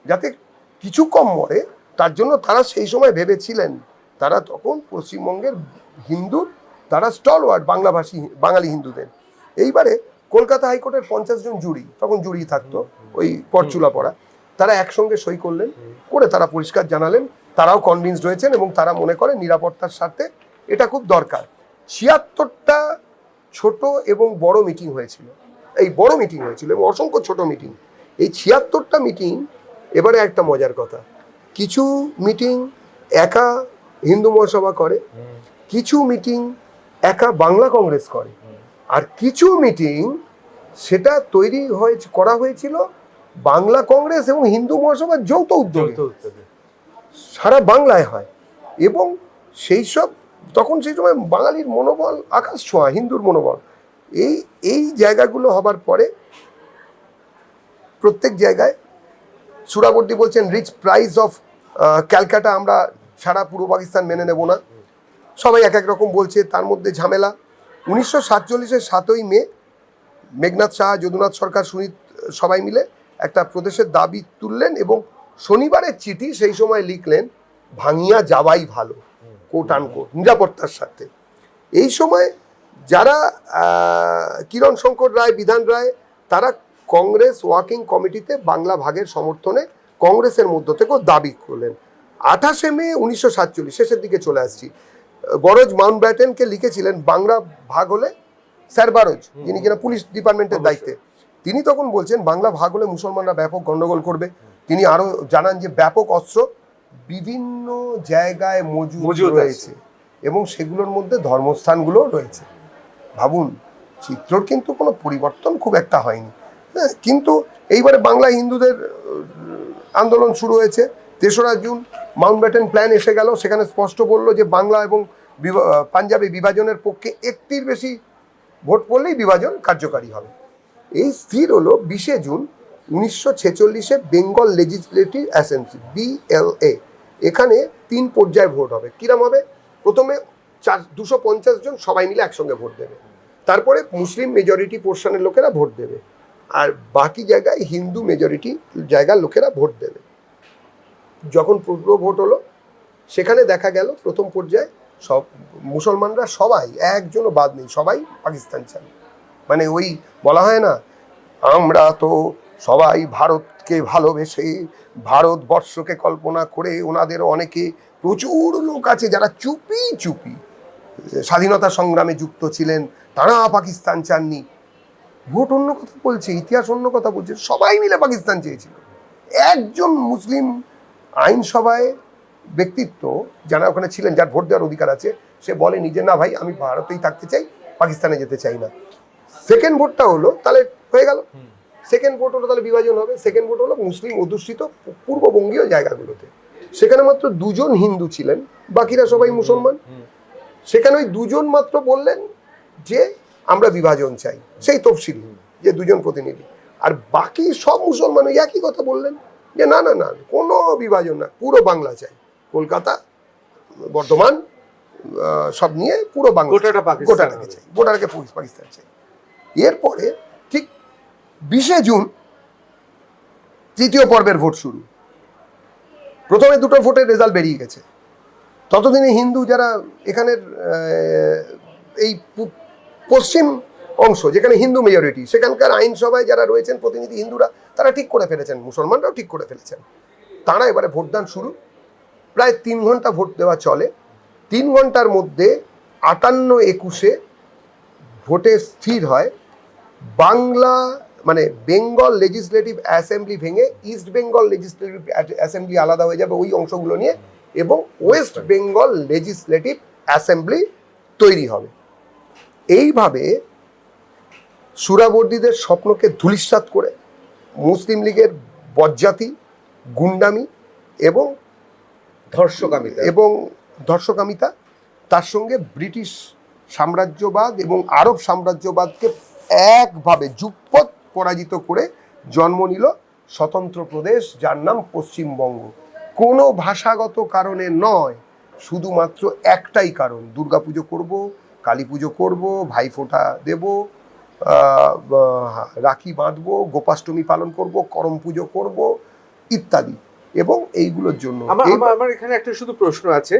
যাতে কিছু কম মরে তার জন্য তারা সেই সময় ভেবেছিলেন, তারা তখন পশ্চিমবঙ্গের হিন্দুর তারা স্টলওয়ার্ড বাংলাভাষী বাঙালি হিন্দুদের। এইবারে কলকাতা হাইকোর্টের 50 জন জুরি, তখন জুরি থাকতো ওই পরচুলা পড়া, তারা একসঙ্গে সই করলেন, করে তারা পরিষ্কার জানালেন তারাও কনভিন্সড হয়েছেন এবং তারা মনে করেন নিরাপত্তার স্বার্থে এটা খুব দরকার। 76টা ছোট এবং বড় মিটিং হয়েছিল, এই বড় মিটিং হয়েছিল এবং অসংখ্য ছোট মিটিং। এই 76টা মিটিং, এবারে একটা মজার কথা, কিছু মিটিং একা হিন্দু মহাসভা করে, কিছু মিটিং একা বাংলা কংগ্রেস করে, আর কিছু মিটিং সেটা করা হয়েছিল বাংলা কংগ্রেস এবং হিন্দু মহাসভার যৌথ উদ্যোগে, সারা বাংলায় হয়। এবং সেই সময় বাঙালির মনোবল আকাশ ছোঁয়া, হিন্দুর মনোবল। এই জায়গাগুলো হবার পরে প্রত্যেক জায়গায় সুরাবর্দী বলছেন রিচ প্রাইস অফ ক্যালকাটা আমরা সারা পূর্ব পাকিস্তান মেনে নেব না, সবাই এক এক রকম বলছে, তার মধ্যে ঝামেলা। 1947-এর 7ই মে মেঘনাথ সাহা, যদুনাথ সরকার, সুনীত সবাই মিলে একটা প্রদেশের দাবি তুললেন এবং শনিবারের চিঠি সেই সময় লিখলেন ভাঙিয়া যাওয়াই ভালো, কোট আনকোট, নিরাপত্তার সাথে। এই সময় যারা কিরণ শঙ্কর রায়, বিধান রায়, তারা কংগ্রেস ওয়ার্কিং কমিটিতে বাংলা ভাগের সমর্থনে কংগ্রেসের মধ্য থেকেও দাবি করলেন। 28 মে 1947, শেষের দিকে চলে আসছি, বরোজ মাউন্টব্যাটেনকে লিখেছিলেন বাংলা ভাগ হলে, স্যার বারোজ যিনি কিনা পুলিশ ডিপার্টমেন্টের দায়িত্বে, তিনি তখন বলছেন বাংলা ভাগ হলে মুসলমানরা ব্যাপক গন্ডগোল করবে। তিনি আরো জানান যে ব্যাপক অস্ত্র বিভিন্ন জায়গায় মজুদ রয়েছে এবং সেগুলোর মধ্যে ধর্মস্থানগুলো রয়েছে। ভাবুন, চিত্রর কিন্তু কোনো পরিবর্তন খুব একটা হয়নি। হ্যাঁ, কিন্তু এইবারে বাংলা হিন্দুদের আন্দোলন শুরু হয়েছে। 3রা জুন মাউন্টব্যাটেন প্ল্যান এসে গেল, সেখানে স্পষ্ট বলল যে বাংলা এবং পাঞ্জাবে বিভাজনের পক্ষে 1টির বেশি ভোট পড়লেই বিভাজন কার্যকারী হবে। এই স্থির হলো 20 জুন 1946-এ বেঙ্গল লেজিসলেটিভ অ্যাসেম্বলি, BLA। এখানে 3 পর্যায়ে ভোট হবে। কিরম হবে? প্রথমে 250 জন সবাই মিলে একসঙ্গে ভোট দেবে, তারপরে মুসলিম মেজরিটি পোর্শনের লোকেরা ভোট দেবে, আর বাকি জায়গায় হিন্দু মেজরিটি জায়গার লোকেরা ভোট দেবে। যখন পূর্ব ভোট হলো, সেখানে দেখা গেল প্রথম পর্যায়ে সব মুসলমানরা সবাই, একজনও বাদ নেই, সবাই পাকিস্তান চান। মানে ওই বলা হয় না, আমরা তো সবাই ভারতকে ভালোবেসে ভারতবর্ষকে কল্পনা করে, ওনাদের অনেকে প্রচুর লোক আছে যারা চুপি চুপি স্বাধীনতা সংগ্রামে যুক্ত ছিলেন, তারা পাকিস্তান চাননি। ভোট অন্য কথা বলছে, ইতিহাস অন্য কথা বলছে, সবাই মিলে পাকিস্তান চেয়েছিল। একজন মুসলিম আইনসভায় ব্যক্তিত্ব যারা ওখানে ছিলেন, যার ভোট দেওয়ার অধিকার আছে, সে বলে নিজে, না ভাই আমি ভারতেই থাকতে চাই, পাকিস্তানে যেতে চাই না। সেকেন্ড ভোটটা হলো, তাহলে হয়ে গেল। সেকেন্ড ভোট হলো, তাহলে বিভাজন হবে। সেকেন্ড ভোট হলো মুসলিম অধ্যুষিত পূর্ববঙ্গীয় জায়গাগুলোতে, সেখানে মাত্র 2 জন হিন্দু ছিলেন, বাকিরা সবাই মুসলমান। সেখানে ওই 2 জন মাত্র বললেন যে আমরা বিভাজন চাই, সেই তফসিল যে 2 জন প্রতিনিধি, আর বাকি সব মুসলমান ওই একই কথা বললেন যে না না না, কোনো বিভাজন না, পুরো বাংলা চাই, কলকাতা, বর্ধমান সব নিয়ে পুরো বাংলা, গোটাটাকে চাই, গোটাটাকে পাকিস্তান চাই। এরপরে ঠিক 20 জুন 3য় পর্বের ভোট শুরু। প্রথমে 2টো ভোটের রেজাল্ট বেরিয়ে গেছে। ততদিনে হিন্দু যারা এখানের এই পশ্চিম অংশ যেখানে হিন্দু মেজরিটি, সেখানকার আইনসভায় যারা রয়েছেন প্রতিনিধি হিন্দুরা, তারা ঠিক করে ফেলেছেন, মুসলমানরাও ঠিক করে ফেলেছেন। তারা এবারে ভোটদান শুরু, প্রায় 3 ঘন্টা ভোট দেওয়া চলে। 3 ঘন্টার মধ্যে 58-21 ভোটে স্থির হয় বাংলা মানে বেঙ্গল লেজিসলেটিভ অ্যাসেম্বলি ভেঙে ইস্ট বেঙ্গল লেজিসলেটিভ অ্যাসেম্বলি আলাদা হয়ে যাবে ওই অংশগুলো নিয়ে, এবং ওয়েস্ট বেঙ্গল লেজিসলেটিভ অ্যাসেম্বলি তৈরি হবে। এইভাবে সুরাবর্দীদের স্বপ্নকে ধূলিসাৎ করে মুসলিম লীগের বজ্জাতি, গুন্ডামি এবং ধর্ষকামিতা, তার সঙ্গে ব্রিটিশ সাম্রাজ্যবাদ এবং আরব সাম্রাজ্যবাদকে একভাবে যুগপৎ পরাজিত করে জন্ম নিল স্বতন্ত্র প্রদেশ, যার নাম পশ্চিমবঙ্গ। কোনো ভাষাগত কারণে নয়, শুধুমাত্র একটাই কারণ, দুর্গাপুজো করব, কালী পুজো করবো, ভাইফোঁটা দেব, রাখি বাঁধবো, গোপাষ্টমী পালন করব, করম পুজো করব ইত্যাদি। এবং এইগুলোর জন্য আমার এখানে একটা শুধু প্রশ্ন আছে।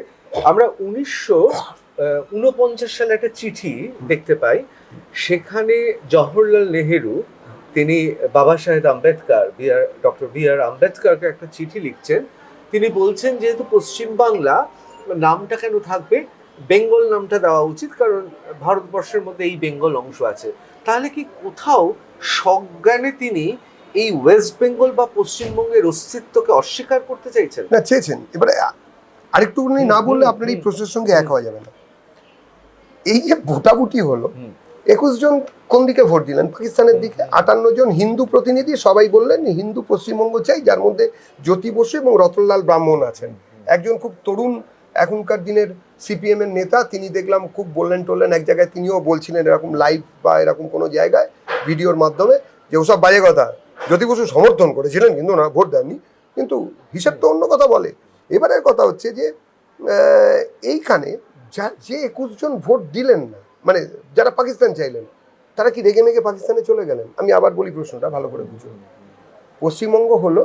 আমরা 1949 সালে একটা চিঠি দেখতে পাই, সেখানে জওহরলাল নেহেরু তিনি বাবা সাহেব আম্বেদকর, ডক্টর বি.আর. আম্বেদকরকে একটা চিঠি লিখছেন। তিনি বলছেন যেহেতু পশ্চিমবাংলা নামটা কেন থাকবে, বেঙ্গল নামটা দেওয়া উচিত, কারণ ভারতবর্ষের মধ্যে এই বেঙ্গল অংশ আছে। তাহলে কি কোথাও সজ্ঞানে তিনি এই ওয়েস্ট বেঙ্গল বা পশ্চিমবঙ্গের অস্তিত্বকে অস্বীকার করতে চাইছেন? না, চেয়েছেন। এবারে আরেকটু না বললে আপনার এই প্রশ্নের সঙ্গে এক হওয়া যাবে না। এই যে ভোটাভুটি হলো, 21 জন কোন দিকে ভোট দিলেন? পাকিস্তানের দিকে। 58 জন হিন্দু প্রতিনিধি সবাই বললেন হিন্দু পশ্চিমবঙ্গ চাই, যার মধ্যে জ্যোতি বসু এবং রতনলাল ব্রাহ্মণ আছেন। একজন খুব তরুণ এখনকার দিনের সিপিএম এর নেতা, তিনি দেখলাম খুব বললেন টললেন, এক জায়গায় তিনিও বলছিলেন এরকম লাইভ বা এরকম কোনো জায়গায় ভিডিওর মাধ্যমে যে ওসব বাজে কথা, জ্যোতি বসু সমর্থন করেছিলেন কিন্তু না, ভোট দেননি। কিন্তু হিসাব তো অন্য কথা বলে। এবারের কথা হচ্ছে যে এইখানে যে 21 জন ভোট দিলেন না, মানে যারা পাকিস্তান চাইলেন, তারা কি রেগে মেগে পাকিস্তানে চলে গেলেন? আমি আবার বলি প্রশ্নটা ভালো করে বুঝুন। পশ্চিমবঙ্গ হলো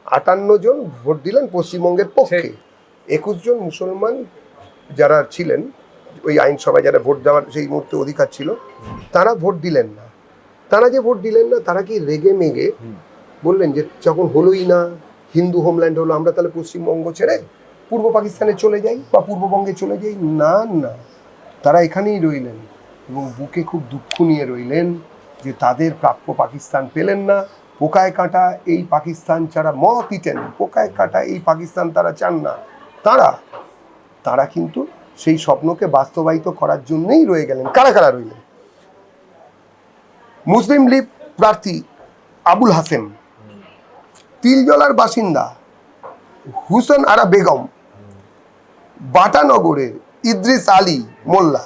58 জন ভোট দিলেন পশ্চিমবঙ্গের পক্ষে, 21 জন মুসলমান যারা ছিলেন ওই আইনসভায়, যারা ভোট দেওয়ার সেই মুহূর্তে অধিকার ছিল, তারা ভোট দিলেন না। তারা যে ভোট দিলেন না, তারা কি রেগে মেগে বললেন যে যখন হলোই না, হিন্দু হোমল্যান্ড হলো, আমরা তাহলে পশ্চিমবঙ্গ ছেড়ে পূর্ব পাকিস্তানে চলে যাই বা পূর্ববঙ্গে চলে যাই? না না, তারা এখানেই রইলেন এবং বুকে খুব দুঃখ নিয়ে রইলেন যে তাদের প্রাপ্য পাকিস্তান পেলেন না। পোকায় কাটা এই পাকিস্তান ছাড়া মত ইটেন, পোকায় কাটা এই পাকিস্তান তারা চান না। তারা কিন্তু সেই স্বপ্নকে বাস্তবায়িত করার জন্যই রয়ে গেলেন। কারা কারা রইলেন? মুসলিম লীগ প্রার্থী আবুল হাসেম, তিলজলার বাসিন্দা হুসেন আরা বেগম, বাটানগরের ইদ্রিস আলী মোল্লা,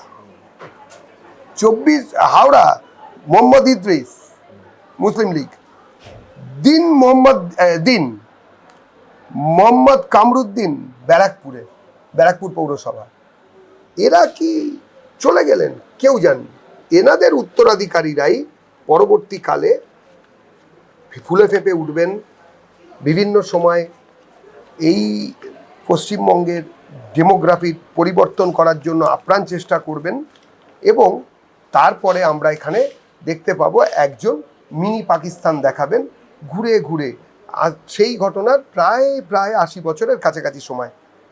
24 হাওড়া মোহাম্মদ ইদ্রিস মুসলিম লীগ, মোহাম্মদ কামরুদ্দিন ব্যারাকপুর পৌরসভা। এরা কি চলে গেলেন? কেউ জানেন। এনাদের উত্তরাধিকারীরাই পরবর্তীকালে ফুলে ফেঁপে উঠবেন, বিভিন্ন সময় এই পশ্চিমবঙ্গের ডেমোগ্রাফির পরিবর্তন করার জন্য আপ্রাণ চেষ্টা করবেন, এবং তারপরে আমরা এখানে দেখতে পাবো একজন মিনি পাকিস্তান দেখাবেন ঘুরে ঘুরে। আর সেই ঘটনার প্রায় 80 বছরের কাছাকাছি সময়।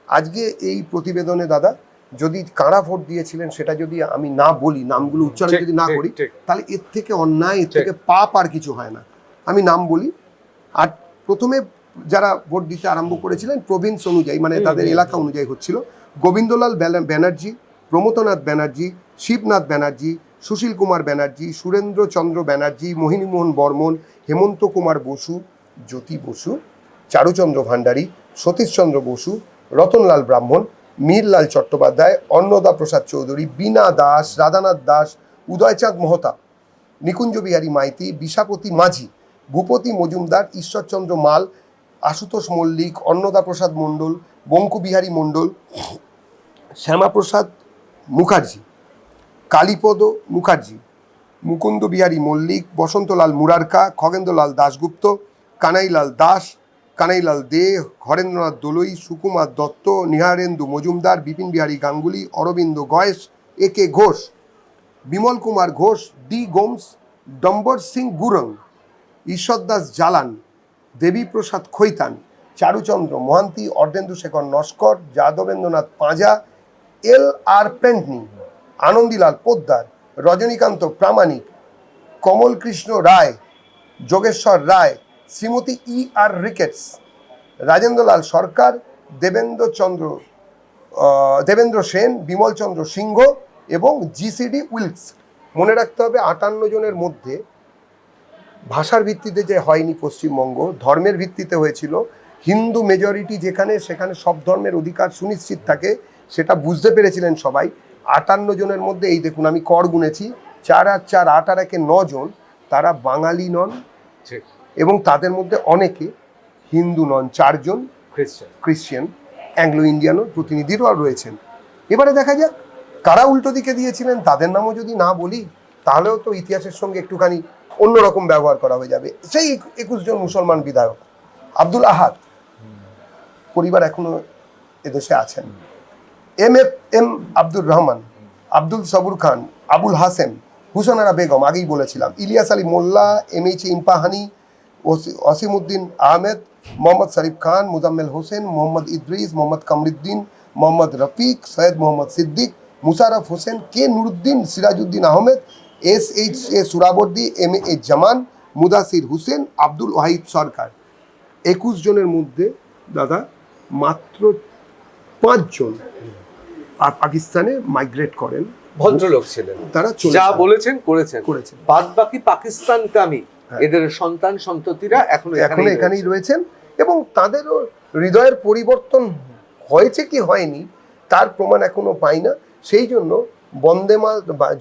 আজকে এই প্রতিবেদনে দাদা, যদি কারা ভোট দিয়েছিলেন সেটা যদি আমি না বলি, নামগুলো উচ্চারণ যদি না করি, তাহলে এর থেকে অন্যায়, এর থেকে পাপ আর কিছু হয় না। আমি নাম বলি। আর প্রথমে যারা ভোট দিতে আরম্ভ করেছিলেন প্রভিন্স অনুযায়ী, মানে তাদের এলাকা অনুযায়ী হচ্ছিল: গোবিন্দলাল ব্যানার্জি, প্রমথনাথ ব্যানার্জি, শিবনাথ ব্যানার্জি, সুশীল কুমার ব্যানার্জি, সুরেন্দ্র চন্দ্র ব্যানার্জি, মোহিনীমোহন বর্মন, হেমন্ত কুমার বসু, জ্যোতি বসু, চারুচন্দ্র ভান্ডারী, সতীশচন্দ্র বসু, রতনলাল ব্রাহ্মণ, মীরলাল চট্টোপাধ্যায়, অন্নদা প্রসাদ চৌধুরী, বীণা দাস, রাধানাথ দাস, উদয়চাঁদ মহতাব, নিকুঞ্জ বিহারী মাইতি, বিশাপতি মাঝি, ভূপতি মজুমদার, ঈশ্বরচন্দ্র মাল, আশুতোষ মল্লিক, অন্নদা প্রসাদ মণ্ডল, বঙ্কুবিহারী মণ্ডল, শ্যামাপ্রসাদ মুখার্জি, কালীপদ মুখার্জি, মুকুন্দ বিহারী মল্লিক, বসন্তলাল মুরারকা, খগেন্দ্রলাল দাশগুপ্ত, কানাইলাল দাস, কানাইলাল দে, হরেন্দ্রনাথ দলুই, সুকুমার দত্ত, নিহারেন্দু মজুমদার, বিপিন বিহারী গাঙ্গুলি, অরবিন্দ গয়েশ, এ.কে. ঘোষ, বিমল কুমার ঘোষ, ডি গোমস, ডম্বর সিং গুরং, ঈশ্বর দাস জালান, দেবীপ্রসাদ খৈতান, চারুচন্দ্র মহান্তি, অর্ধেন্দু শেখর নস্কর, যাদবেন্দ্রনাথ পাঁজা, এল.আর. পেন্টনি, আনন্দীলাল পোদ্দার, রজনীকান্ত প্রামাণিক, কমল কৃষ্ণ রায়, যোগেশ্বর রায়, শ্রীমতী ই.আর. রিকেটস, রাজেন্দ্রলাল সরকার, দেবেন্দ্র সেন, বিমল চন্দ্র সিংহ এবং জি.সি.ডি. উইলকস। মনে রাখতে হবে 58 জনের মধ্যে ভাষার ভিত্তিতে যে হয়নি পশ্চিমবঙ্গ, ধর্মের ভিত্তিতে হয়েছিল। হিন্দু মেজরিটি যেখানে, সেখানে সব ধর্মের অধিকার সুনিশ্চিত থাকে, সেটা বুঝতে পেরেছিলেন সবাই। 58 জনের মধ্যে এই দেখুন, আমি কর গুনেছি, 4 আর 4 8 আর 1 9 জন, তারা বাঙালি নন ঠিক। এবং তাদের মধ্যে অনেকে হিন্দু নন, 4 জন ক্রিশ্চিয়ান, অ্যাংলো ইন্ডিয়ানও প্রতিনিধিরাও রয়েছেন। এবারে দেখা যাক কারা উল্টো দিকে দিয়েছিলেন, তাদের নামও যদি না বলি তাহলেও তো ইতিহাসের সঙ্গে একটুখানি অন্যরকম ব্যবহার করা হয়ে যাবে। সেই 21 জন মুসলমান বিধায়ক, আব্দুল আহাদ পরিবার এখনো এদেশে আছেন, এম আব্দুর রহমান, আব্দুল সবুর খান, আবুল হাসেম, হুসনারা বেগম আগেই বলেছিলাম, ইলিয়াস আলী মোল্লা, এম.এইচ. ইম্পাহানি, অসিমউদ্দিন আহমেদ, মোহাম্মদ শরীফ খান, মুজাম্মেল হোসেন, মোহাম্মদ ইদ্রিস, মোহাম্মদ কামরুদ্দিন, মোহাম্মদ রফিক, সৈয়দ মোহাম্মদ সিদ্দিক, মুশারফ হোসেন, কে নুরুদ্দিন, সিরাজউদ্দিন আহমেদ, এস.এইচ.এ. সুরাবর্দী, এম.এ. জামান, মুদাসির হোসেন, আব্দুল ওয়াহিদ সরকার। 21 জনের মধ্যে দাদা মাত্র 5 জন আর পাকিস্তানে মাইগ্রেট করেন, ভদ্রলোক ছিলেন, তারা যা বলেছেন করেছেন। বাদ বাকি পাকিস্তানকামী এদের সন্তান সন্ততিরা এখনো এখানেই রয়েছেন এবং তাদেরও হৃদয়ের পরিবর্তন হয়েছে কি হয়নি তার প্রমাণ এখনো পাই না। সেই জন্য বন্দে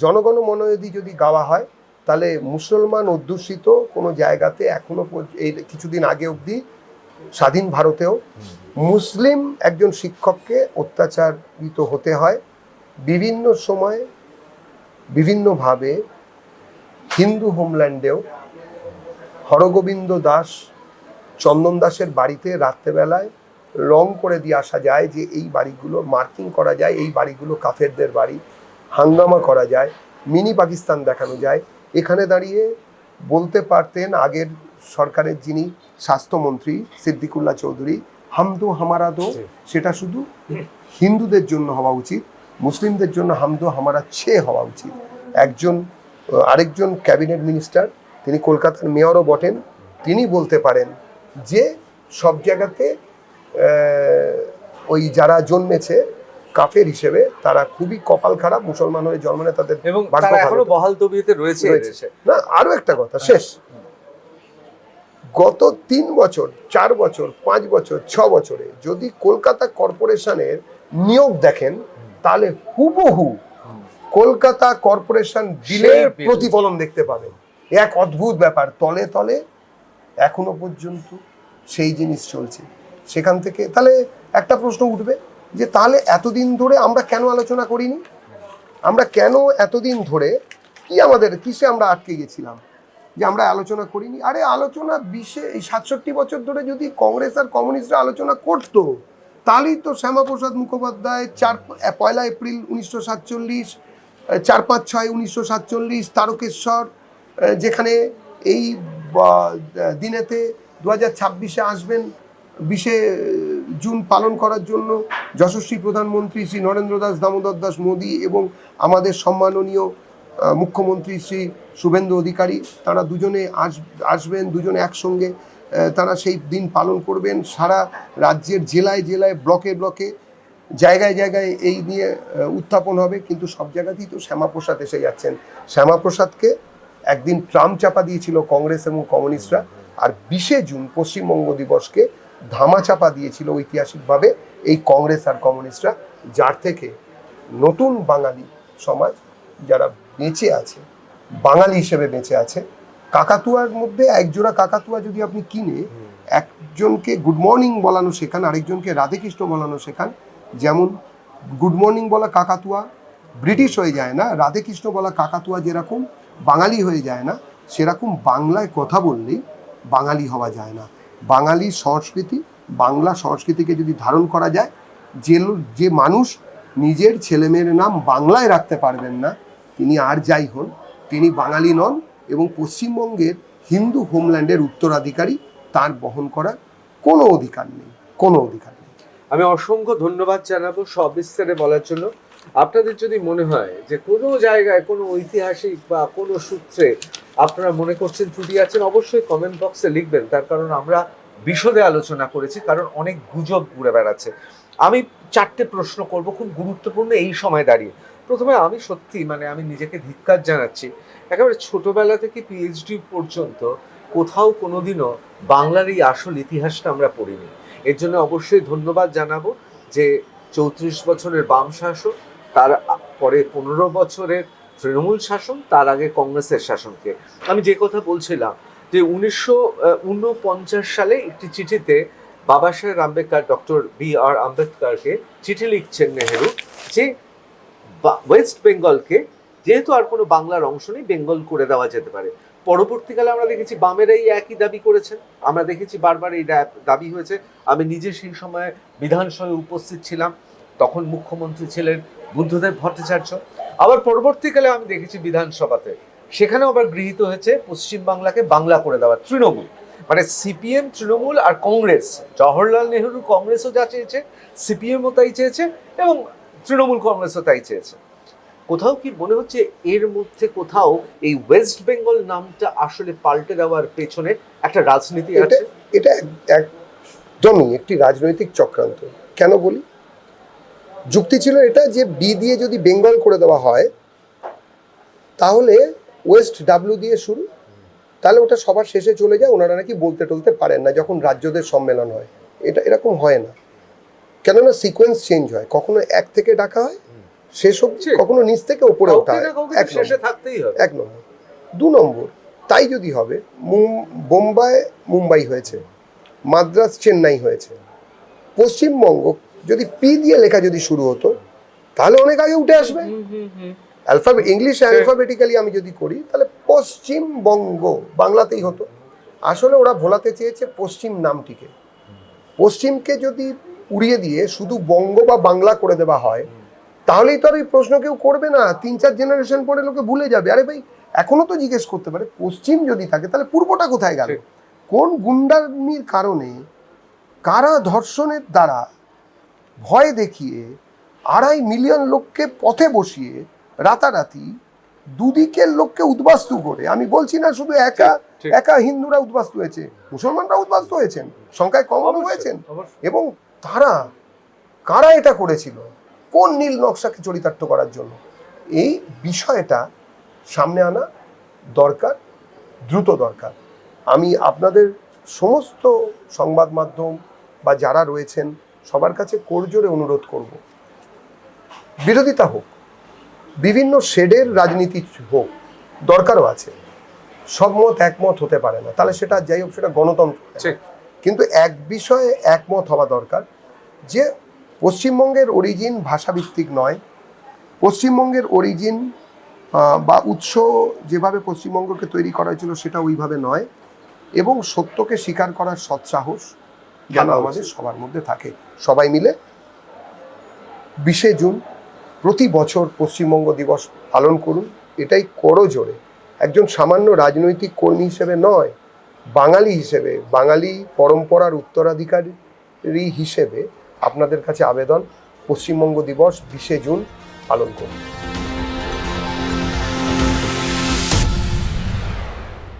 জনগণ মন যদি গাওয়া হয়, তাহলে মুসলমান অধ্যুষিত কোনো জায়গাতে এখনো এই কিছুদিন আগে অবধি স্বাধীন ভারতেও মুসলিম একজন শিক্ষককে অত্যাচারিত হতে হয়। বিভিন্ন সময় বিভিন্নভাবে হিন্দু হোমল্যান্ডেও হরগোবিন্দ দাস, চন্দন দাসের বাড়িতে রাত্রেবেলায় রং করে দিয়ে আসা যায় যে এই বাড়িগুলো মার্কিং করা যায়, এই বাড়িগুলো কাফেরদের বাড়ি, হাঙ্গামা করা যায়, মিনি পাকিস্তান দেখানো যায়। এখানে দাঁড়িয়ে বলতে পারতেন আগের সরকারের যিনি স্বাস্থ্যমন্ত্রী সিদ্দিকুল্লাহ চৌধুরী, হাম দো হামারা দো, সেটা শুধু হিন্দুদের জন্য হওয়া উচিত, মুসলিমদের জন্য হাম দো হামারা ছে হওয়া উচিত। আরেকজন ক্যাবিনেট মিনিস্টার, তিনি কলকাতার মেয়রও বটেন, তিনি বলতে পারেন যে সব জায়গাতে ওই যারা জন্মেছে কাফের হিসেবে তারা খুবই কপাল খারাপ, মুসলমান হয়ে জন্ম নেয় তাদের এবং তারা এখনো বহাল তবিয়তে রয়েছে। না, আরো একটা কথা শেষ, গত 3 বছর 4 বছর 5 বছর 6 বছরে যদি কলকাতা কর্পোরেশনের নিয়োগ দেখেন, তাহলে হুবহু কলকাতা কর্পোরেশন বিলের প্রতিফলন দেখতে পাবেন। এক অদ্ভুত ব্যাপার, তলে তলে এখনো পর্যন্ত সেই জিনিস চলছে। সেখান থেকে তাহলে একটা প্রশ্ন উঠবে যে তাহলে এতদিন ধরে আমরা কেন আলোচনা করিনি, আমরা কেন এতদিন ধরে কিসে আমরা আটকে গেছিলাম যে আমরা আলোচনা করিনি। আরে আলোচনা এই 67 বছর ধরে যদি কংগ্রেস আর কমিউনিস্টরা আলোচনা করতো, তাহলেই তো শ্যামাপ্রসাদ মুখোপাধ্যায় 1 এপ্রিল 1947, 4-5-6 1947, তারকেশ্বর, যেখানে এই দিনেতে 2026-এ আসবেন 20শে জুন পালন করার জন্য যশস্বী প্রধানমন্ত্রী শ্রী নরেন্দ্র দাস দামোদর দাস মোদী এবং আমাদের সম্মাননীয় মুখ্যমন্ত্রী শ্রী শুভেন্দু অধিকারী, তারা দুজনে আসবেন, দুজনে একসঙ্গে তারা সেই দিন পালন করবেন। সারা রাজ্যের জেলায় জেলায়, ব্লকে ব্লকে, জায়গায় জায়গায় এই নিয়ে উত্থাপন হবে। কিন্তু সব জায়গাতেই তো শ্যামাপ্রসাদ এসে যাচ্ছেন। শ্যামাপ্রসাদকে একদিন ট্রাম চাপা দিয়েছিল কংগ্রেস এবং কমিউনিস্টরা, আর 20শে জুন পশ্চিমবঙ্গ দিবসকে ধামাচাপা দিয়েছিল ঐতিহাসিকভাবে এই কংগ্রেস আর কমিউনিস্টরা, যার থেকে নতুন বাঙালি সমাজ যারা বেঁচে আছে, বাঙালি হিসেবে বেঁচে আছে, কাকাতুয়ার মধ্যে একজোড়া কাকাতুয়া যদি আপনি কিনে একজনকে গুড মর্নিং বলানো শেখান, আরেকজনকে রাধেকৃষ্ণ বলানো শেখান, যেমন গুড মর্নিং বলা কাকাতুয়া ব্রিটিশ হয়ে যায় না, রাধেকৃষ্ণ বলা কাকাতুয়া যেরকম বাঙালি হয়ে যায় না, সেরকম বাংলায় কথা বললেই বাঙালি হওয়া যায় না। বাঙালি সংস্কৃতি, বাংলা সংস্কৃতিকে যদি ধারণ করা যায়, যে মানুষ নিজের ছেলেমেয়ের নাম বাংলায় রাখতে পারবেন না, তিনি আর যাই হন, তিনি বাঙালি নন এবং পশ্চিমবঙ্গের হিন্দু হোমল্যান্ডের উত্তরাধিকারী, তার বহন করার কোনো অধিকার নেই, কোনো অধিকার নেই। আমি অসংখ্য ধন্যবাদ জানাবো সবিস্তারে বলার জন্য। আপনাদের যদি মনে হয় যে কোনো জায়গায় কোনো ঐতিহাসিক বা কোনো সূত্রে আপনারা মনে করছেন ত্রুটি আছেন, অবশ্যই কমেন্ট বক্সে লিখবেন। তার কারণ আমরা বিশদে আলোচনা করেছি, কারণ অনেক গুজব ঘুরে বেড়াচ্ছে। আমি 4টে প্রশ্ন করব, খুব গুরুত্বপূর্ণ এই সময় দাঁড়িয়ে। প্রথমে আমি সত্যি আমি নিজেকে ধিক্কার জানাচ্ছি, একেবারে ছোটবেলা থেকে পিএইচডি পর্যন্ত কোথাও কোনোদিনও বাংলার এই আসল ইতিহাসটা আমরা পড়িনি। এর জন্য অবশ্যই ধন্যবাদ জানাবো যে 34 বছরের বাম শাসন, তার পরে 15 বছরের তৃণমূল শাসন, তার আগে কংগ্রেসের শাসনকে। আমি যে কথা বলছিলাম যে 1949 সালে একটি চিঠিতে বাবা সাহেব আম্বেদকর, ডক্টর বি.আর. আম্বেদকরকে চিঠি লিখছেন নেহেরু যে ওয়েস্ট বেঙ্গলকে যেহেতু আর কোনো বাংলার অংশ নেই, বেঙ্গল করে দেওয়া যেতে পারে। পরবর্তীকালে আমরা দেখেছি বামেরাই একই দাবি করেছেন, আমরা দেখেছি বারবার এই দাবি হয়েছে। আমি নিজে সেই সময় বিধানসভায় উপস্থিত ছিলাম, তখন মুখ্যমন্ত্রী ছিলেন বুদ্ধদেব ভট্টাচার্য। আবার পরবর্তীকালে আমি দেখেছি বিধানসভাতে, সেখানেও আবার গৃহীত হয়েছে পশ্চিমবাংলাকে বাংলা করে দেওয়া। তৃণমূল সিপিএম, তৃণমূল আর কংগ্রেস, জওহরলাল নেহরু কংগ্রেসও যা চেয়েছে, সিপিএমও তাই চেয়েছে এবং তৃণমূল কংগ্রেসও তাই চেয়েছে। কোথাও কি মনে হচ্ছে এর মধ্যে কোথাও এই ওয়েস্ট বেঙ্গল নামটা আসলে পাল্টে দেওয়ার পেছনে একটা রাজনীতি আছে? এটা একদমই একটি রাজনৈতিক চক্রান্ত। কেন বলি? যুক্তি ছিল এটা যে বি দিয়ে যদি বেঙ্গল করে দেওয়া হয় তাহলে ওয়েস্ট ডাব্লিউ দিয়ে শুরু, তাহলে ওটা সবার শেষে চলে যায়, ওনারা নাকি বলতে টলতে পারেন না যখন রাজ্যদের সম্মেলন হয়। এটা এরকম হয় না, কেননা সিকোয়েন্স চেঞ্জ হয়, কখনো এক থেকে ডাকা হয় শেষ অবধি, কখনো নিচ থেকে উপরে ওঠা হয়। এক নম্বর। 2 নম্বর, তাই যদি হবে, বোম্বাই মুম্বাই হয়েছে, মাদ্রাস চেন্নাই হয়েছে, পশ্চিমবঙ্গ যদি পি দিয়ে লেখা যদি শুরু হতো তাহলে অনেক আগে উঠে আসবে। অ্যালফাবেট ইংলিশ অ্যালফাবেটিক্যালি আমি যদি করি তাহলে পশ্চিমবঙ্গ বাংলাতেই হতো। আসলে ওরা ভোলাতে চেয়েছে পশ্চিম নামটিকে। পশ্চিমকে যদি উড়িয়ে দিয়ে শুধু বঙ্গ বা বাংলা করে দেওয়া হয় তাহলেই তো আর এই প্রশ্ন কেউ করবে না, 3-4 জেনারেশন পরে লোকে ভুলে যাবে। আরে ভাই, এখনো তো জিজ্ঞেস করতে পারে পশ্চিম যদি থাকে তাহলে পূর্বটা কোথায় গেল? কোন গুন্ডামির কারণে, কারা ধর্ষণের দ্বারা ভয় দেখিয়ে 2.5 মিলিয়ন লোককে পথে বসিয়ে রাতারাতি দুদিকের লোককে উদ্বাস্তু করে, আমি বলছি না শুধু একা হিন্দুরা উদ্বাস্তু হয়েছে, মুসলমানরা উদ্বাস্তু হয়েছেন, সংখ্যায় কম হয়েছেন। এবং কারা এটা করেছিল, কোন নীল নকশাকে চরিতার্থ করার জন্য, এই বিষয়টা সামনে আনা দরকার, দ্রুত দরকার। আমি আপনাদের সমস্ত সংবাদ মাধ্যম বা যারা রয়েছেন সবার কাছে করজোরে অনুরোধ করব, বিরোধিতা হোক, বিভিন্ন শেডের রাজনীতি হোক, দরকারও আছে। সব মত একমত হতে পারে না, তাহলে সেটা যাই হোক, সেটা গণতন্ত্র। কিন্তু এক বিষয়ে একমত হওয়া দরকার যে পশ্চিমবঙ্গের অরিজিন ভাষাভিত্তিক নয়, পশ্চিমবঙ্গের অরিজিন বা উৎস যেভাবে পশ্চিমবঙ্গকে তৈরি করা হয়েছিল সেটা ওইভাবে নয়, এবং সত্যকে স্বীকার করার সৎসাহস যেন আমাদের সবার মধ্যে থাকে। সবাই মিলে 20শে জুন প্রতি বছর পশ্চিমবঙ্গ দিবস পালন করুন, এটাই করজোরে। একজন সামান্য রাজনৈতিক কর্মী হিসেবে নয়, বাঙালি হিসেবে, বাঙালি পরম্পরার উত্তরাধিকারী হিসেবে আপনাদের কাছে আবেদন, পশ্চিমবঙ্গ দিবস 20শে জুন পালন করুন।